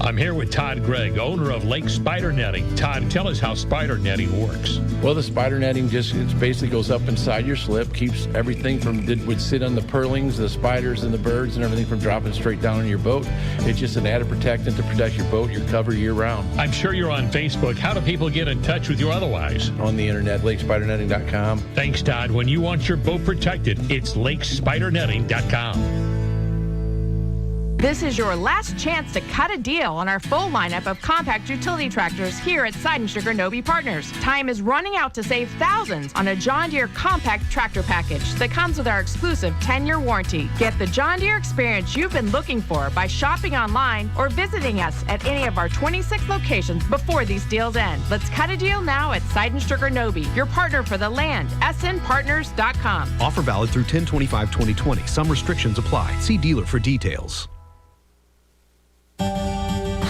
Speaker 18: I'm here with Todd Gregg, owner of Lake Spider Netting. Todd, tell us how spider netting works.
Speaker 20: Well, the spider netting it basically goes up inside your slip, keeps everything from that would sit on the purlings, the spiders and the birds and everything from dropping straight down on your boat. It's just an added protectant to protect your boat, your cover year round.
Speaker 18: I'm sure you're on Facebook. How do people get in touch with you otherwise?
Speaker 20: On the internet, lakespidernetting.com.
Speaker 18: Thanks, Todd. When you want your boat protected, it's lakespidernetting.com.
Speaker 7: This is your last chance to cut a deal on our full lineup of compact utility tractors here at Side & Sugar Nobe Partners. Time is running out to save thousands on a John Deere compact tractor package that comes with our exclusive 10-year warranty. Get the John Deere experience you've been looking for by shopping online or visiting us at any of our 26 locations before these deals end. Let's cut a deal now at Side & Sugar Nobe, your partner for the land, snpartners.com.
Speaker 8: Offer valid through 10/25/2020. Some restrictions apply. See dealer for details.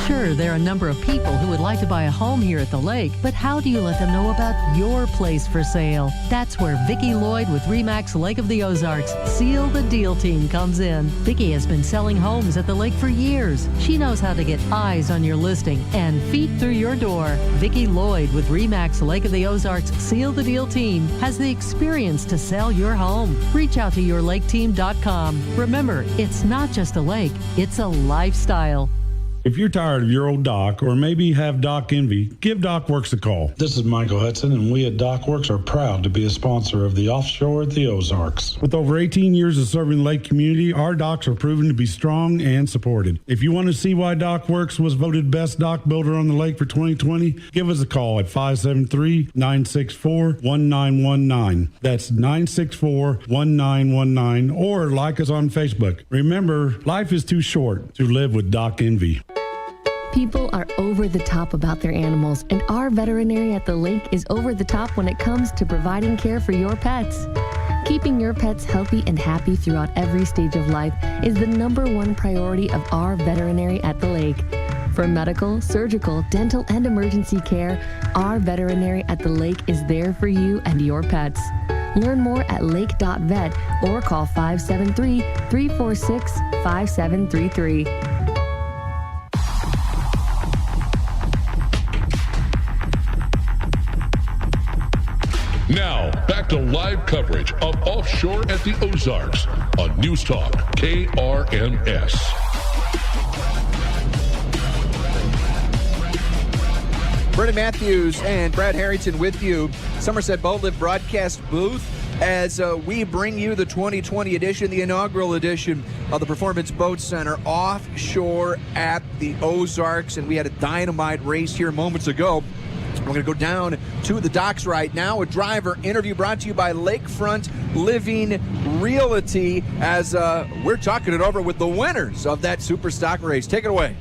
Speaker 14: Sure, there are a number of people who would like to buy a home here at the lake, but how do you let them know about your place for sale? That's where Vicki Lloyd with RE/MAX Lake of the Ozarks Seal the Deal team comes in. Vicki has been selling homes at the lake for years. She knows how to get eyes on your listing and feet through your door. Vicki Lloyd with RE/MAX Lake of the Ozarks Seal the Deal team has the experience to sell your home. Reach out to yourlaketeam.com. Remember, it's not just a lake, it's a lifestyle.
Speaker 9: If you're tired of your old dock or maybe have dock envy, give DockWorks a call.
Speaker 10: This is Michael Hudson, and we at DockWorks are proud to be a sponsor of the Offshore at the Ozarks.
Speaker 9: With over 18 years of serving the lake community, our docks are proven to be strong and supported. If you want to see why DockWorks was voted best dock builder on the lake for 2020, give us a call at 573-964-1919. That's 964-1919, or like us on Facebook. Remember, life is too short to live with dock envy.
Speaker 12: People are over the top about their animals, and our veterinary at the lake is over the top when it comes to providing care for your pets. Keeping your pets healthy and happy throughout every stage of life is the #1 priority of our veterinary at the lake. For medical, surgical, dental, and emergency care, our veterinary at the lake is there for you and your pets. Learn more at lake.vet or call 573-346-5733.
Speaker 3: Now, back to live coverage of Offshore at the Ozarks on News Talk KRMS.
Speaker 1: Brendan Matthews and Brad Harrington with you, Somerset Boat Lift broadcast booth, as we bring you the 2020 edition, the inaugural edition of the Performance Boat Center Offshore at the Ozarks. And we had a dynamite race here moments ago. We're going to go down to the docks right now. A driver interview brought to you by Lakefront Living Realty, as we're talking it over with the winners of that super stock race. Take it away.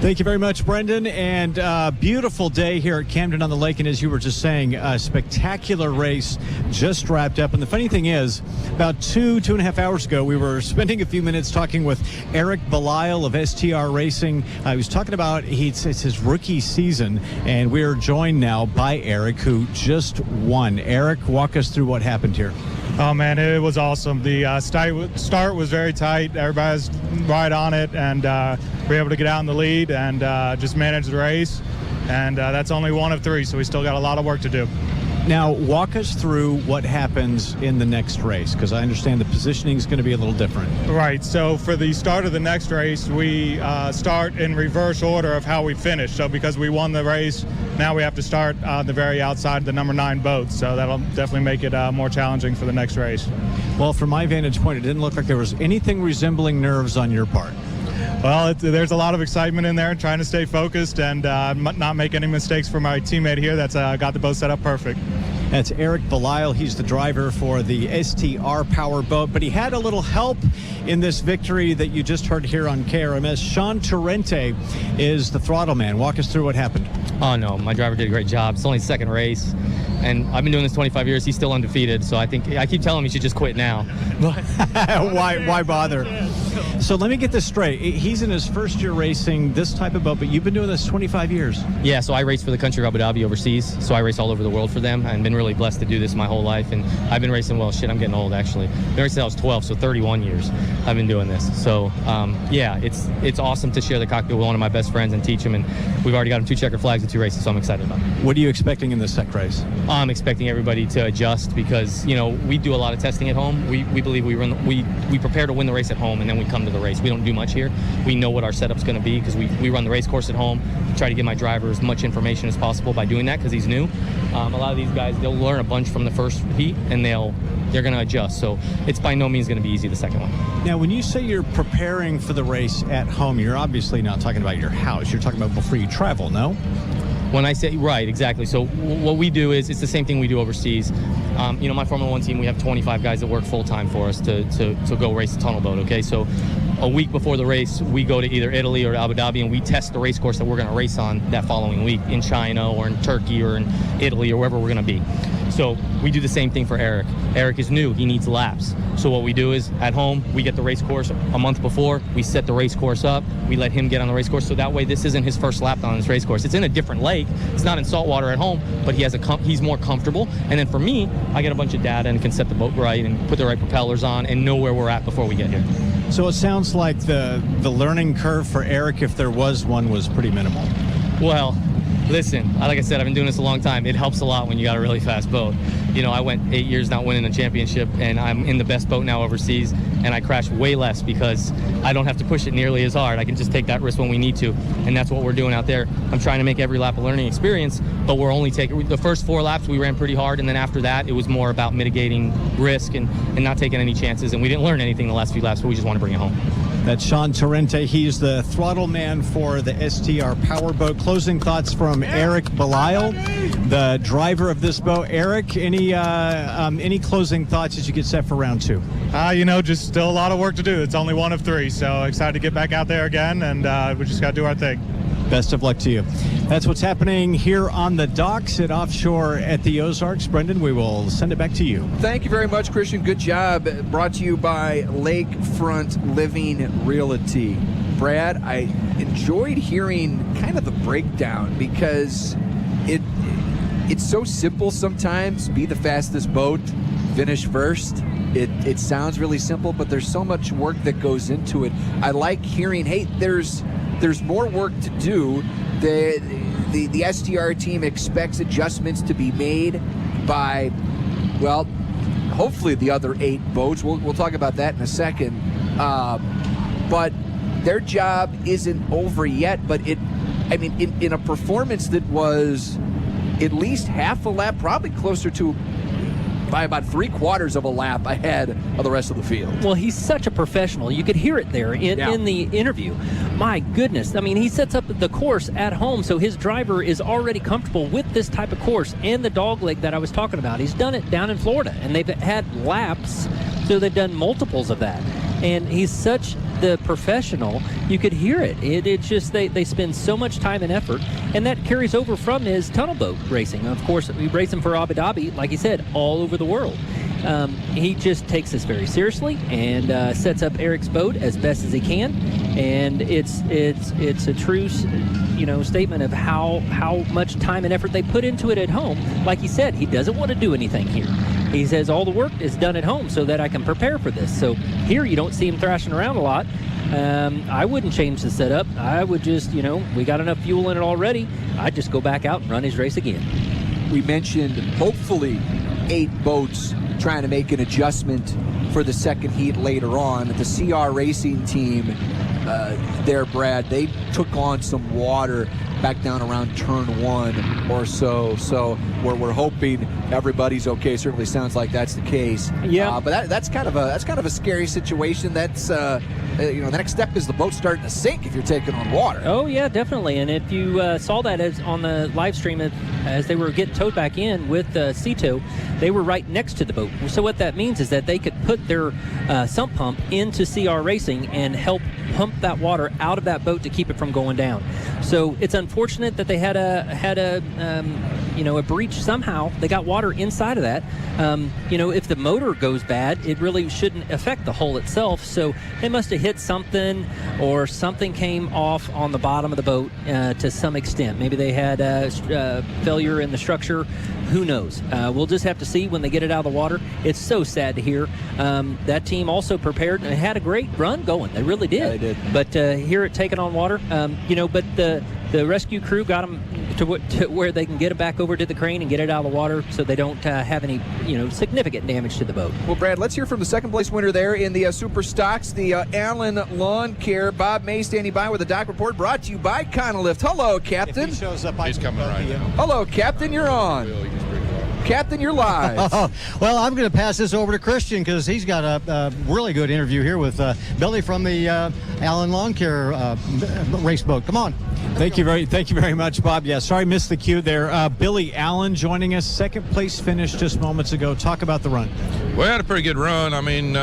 Speaker 16: Thank you very much, Brendan. And beautiful day here at Camden on the Lake. And as you were just saying, a spectacular race just wrapped up. And the funny thing is, about two and a half hours ago, we were spending a few minutes talking with Eric Belisle of STR Racing. He was talking about it's his rookie season. And we are joined now by Eric, who just won. Eric, walk us through what happened here.
Speaker 21: Oh, man, it was awesome. The start was very tight. Everybody was right on it, and we were able to get out in the lead and just manage the race. And that's only one of three, so we still got a lot of work to do.
Speaker 16: Now, walk us through what happens in the next race, because I understand the positioning is going to be a little different.
Speaker 21: Right. So for the start of the next race, we start in reverse order of how we finish. So because we won the race, now we have to start on the very outside, the number 9 boat. So that'll definitely make it more challenging for the next race.
Speaker 16: Well, from my vantage point, it didn't look like there was anything resembling nerves on your part.
Speaker 21: Well, there's a lot of excitement in there, trying to stay focused and not make any mistakes for my teammate here that's got the boat set up perfect.
Speaker 16: That's Eric Belisle. He's the driver for the STR Powerboat, but he had a little help in this victory that you just heard here on KRMS. Sean Torrente is the throttle man. Walk us through what happened.
Speaker 22: Oh, no, my driver did a great job. It's only his second race, and I've been doing this 25 years. He's still undefeated, so I keep telling him he should just quit now.
Speaker 16: Why bother? So let me get this straight. He's in his first year racing this type of boat, but you've been doing this 25 years.
Speaker 22: Yeah, so I race for the country of Abu Dhabi overseas, so I race all over the world for them, and been really blessed to do this my whole life. And I've been racing, I'm getting old actually. I've been racing since I was 12, so 31 years I've been doing this. So yeah, it's awesome to share the cockpit with one of my best friends and teach him, and we've already got him 2 checkered flags and 2 races, so I'm excited about it.
Speaker 16: What are you expecting in this sec race?
Speaker 22: I'm expecting everybody to adjust because, we do a lot of testing at home. We believe we prepare to win the race at home, and then we come to the race. We don't do much here. We know what our setup's going to be because we run the race course at home, try to give my driver as much information as possible by doing that because he's new. A lot of these guys, they'll learn a bunch from the first heat, and they're going to adjust. So it's by no means going to be easy the second one.
Speaker 16: Now, when you say you're preparing for the race at home, you're obviously not talking about your house. You're talking about before you travel, no?
Speaker 22: When I say, right, exactly. So what we do is, it's the same thing we do overseas. My Formula 1 team, we have 25 guys that work full-time for us to go race the tunnel boat, okay? So a week before the race, we go to either Italy or Abu Dhabi, and we test the race course that we're going to race on that following week in China or in Turkey or in Italy or wherever we're going to be. So we do the same thing for Eric. Eric is new. He needs laps. So what we do is, at home, we get the race course a month before. We set the race course up. We let him get on the race course. So that way, this isn't his first lap on this race course. It's in a different lake. It's not in saltwater at home, but he's more comfortable. And then for me, I get a bunch of data and can set the boat right and put the right propellers on and know where we're at before we get here.
Speaker 16: So it sounds like the learning curve for Eric, if there was one, was pretty minimal.
Speaker 22: Well, listen, like I said, I've been doing this a long time. It helps a lot when you got a really fast boat. I went 8 years not winning a championship, and I'm in the best boat now overseas. and I crash way less because I don't have to push it nearly as hard. I can just take that risk when we need to, and that's what we're doing out there. I'm trying to make every lap a learning experience, but we're only taking the first 4 laps we ran pretty hard, and then after that it was more about mitigating risk and not taking any chances, and we didn't learn anything the last few laps, but we just want to bring it home.
Speaker 16: That's Sean Torrente. He's the throttle man for the STR Powerboat. Closing thoughts from Eric Belisle, the driver of this boat. Eric, any closing thoughts as you get set for round 2?
Speaker 21: Just still a lot of work to do. It's only 1 of 3, so excited to get back out there again, and we just got to do our thing.
Speaker 16: Best of luck to you. That's what's happening here on the docks at Offshore at the Ozarks. Brendan, we will send it back to you.
Speaker 1: Thank you very much, Christian. Good job. Brought to you by Lakefront Living Realty. Brad, I enjoyed hearing kind of the breakdown because it's so simple sometimes. Be the fastest boat, finish first. It sounds really simple, but there's so much work that goes into it. I like hearing, hey, there's more work to do. The STR team expects adjustments to be made by, well, hopefully the other 8 boats. We'll talk about that in a second. But their job isn't over yet. But in a performance that was at least half a lap, probably closer to by about 3/4 of a lap ahead of the rest of the field.
Speaker 2: Well, he's such a professional. You could hear it there in the interview. My goodness. I mean, he sets up the course at home, so his driver is already comfortable with this type of course and the dogleg that I was talking about. He's done it down in Florida, and they've had laps, so they've done multiples of that. And he's such the professional, you could hear it. It's just they spend so much time and effort, and that carries over from his tunnel boat racing. Of course, we race him for Abu Dhabi, like he said, all over the world. He just takes this very seriously and sets up Eric's boat as best as he can, and it's a true statement of how much time and effort they put into it at home. Like he said, he doesn't want to do anything here. He says all the work is done at home so that I can prepare for this. So here you don't see him thrashing around a lot. I wouldn't change the setup. I would just, we got enough fuel in it already. I'd just go back out and run his race again.
Speaker 1: We mentioned hopefully 8 boats trying to make an adjustment for the second heat later on. The CR Racing team there, Brad, they took on some water back down around turn 1 or so. So we're hoping everybody's okay. Certainly sounds like that's the case.
Speaker 2: Yeah.
Speaker 1: But that's kind of a scary situation. That's the next step is the boat starting to sink if you're taking on water.
Speaker 2: Oh yeah, definitely. And if you saw that as on the live stream as they were getting towed back in with Cito, they were right next to the boat. So what that means is that they could put their sump pump into CR Racing and help pump that water out of that boat to keep it from going down. So it's unfortunate that they had a breach somehow. They got water inside of that. If the motor goes bad, it really shouldn't affect the hull itself. So they must have hit something, or something came off on the bottom of the boat to some extent. Maybe they had failure in the structure. Who knows? We'll just have to see when they get it out of the water. It's so sad to hear. That team also prepared and had a great run going. They really did.
Speaker 1: Yeah, they did.
Speaker 2: But hear it taken on water. But the rescue crew got them to where they can get it back over to the crane and get it out of the water, so they don't have any significant damage to the boat.
Speaker 1: Well, Brad, let's hear from the second place winner there in the Super Stocks, the Allen Lawn Care. Bob May standing by with a dock report brought to you by Conolift. Hello, Captain.
Speaker 16: If he shows up,
Speaker 20: He's coming right now.
Speaker 1: Hello, Captain. You're on. Captain, you're live.
Speaker 19: Well, I'm going to pass this over to Christian because he's got a really good interview here with Billy from the Allen Lawn Care race boat. Come on.
Speaker 16: Thank you very much, Bob. Yeah, sorry, missed the cue there. Billy Allen joining us, second place finish just moments ago. Talk about the run.
Speaker 5: We had a pretty good run. I mean,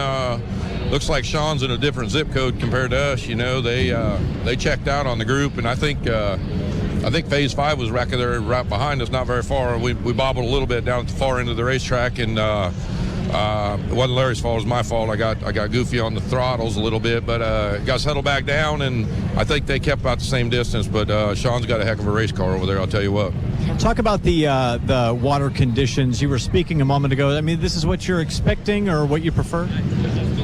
Speaker 5: looks like Sean's in a different zip code compared to us. They checked out on the group, and I think Phase 5 was right there, right behind us, not very far. We bobbled a little bit down at the far end of the racetrack, and it wasn't Larry's fault. It was my fault. I got goofy on the throttles a little bit, but got settled back down, and I think they kept about the same distance. But Sean's got a heck of a race car over there, I'll tell you what.
Speaker 16: Talk about the water conditions. You were speaking a moment ago. I mean, this is what you're expecting or what you prefer?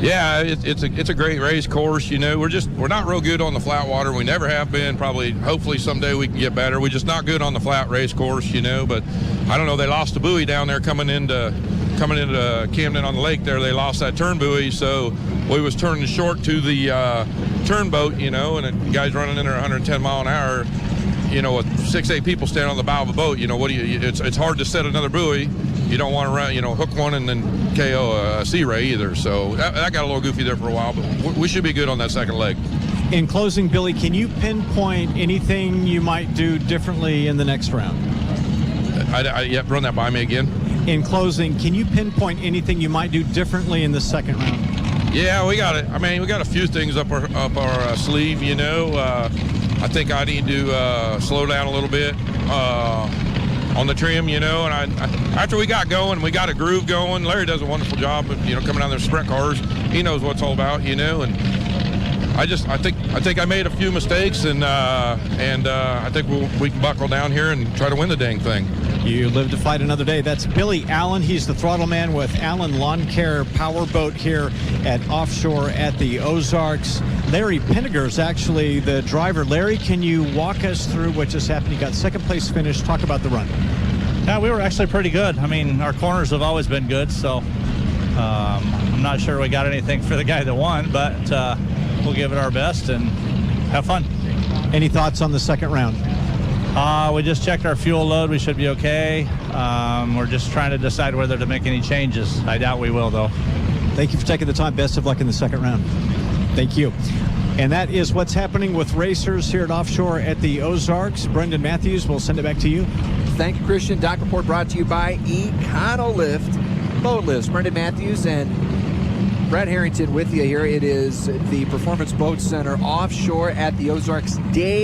Speaker 5: Yeah, it's a great race course. We're not real good on the flat water. We never have been. Hopefully someday we can get better. We're just not good on the flat race course, But I don't know. They lost the buoy down there coming into Camden on the lake there. They lost that turn buoy, so we was turning short to the turnboat, and the guy's running in there 110 mile an hour, with 6-8 people standing on the bow of a boat. It's hard to set another buoy. You don't want to run, hook one and then KO a sea ray either. So that got a little goofy there for a while, but we should be good on that second leg.
Speaker 16: In closing, Billy, can you pinpoint anything you might do differently in the next round?
Speaker 5: Run that by me again.
Speaker 16: In closing, can you pinpoint anything you might do differently in the second round?
Speaker 5: Yeah, we got it. We got a few things up our sleeve. I think I need to slow down a little bit on the trim. And after we got going, we got a groove going. Larry does a wonderful job of coming down there sprint cars. He knows what it's all about. And I think I made a few mistakes, and I think we can buckle down here and try to win the dang thing.
Speaker 16: You live to fight another day. That's Billy Allen. He's the throttle man with Allen Lawn Care Powerboat here at Offshore at the Ozarks. Larry Pinniger is actually the driver. Larry, can you walk us through what just happened? You got second place finish. Talk about the run.
Speaker 13: Yeah, we were actually pretty good. Our corners have always been good, so I'm not sure we got anything for the guy that won, but we'll give it our best and have fun.
Speaker 16: Any thoughts on the second round?
Speaker 13: We just checked our fuel load. We should be okay. We're just trying to decide whether to make any changes. I doubt we will, though.
Speaker 16: Thank you for taking the time. Best of luck in the second round. Thank you. And that is what's happening with racers here at Offshore at the Ozarks. Brendan Matthews, we'll send it back to you.
Speaker 1: Thank you, Christian. Dock Report brought to you by Econolift Boat Lifts. Brendan Matthews and Brad Harrington with you here. It is the Performance Boat Center Offshore at the Ozarks Day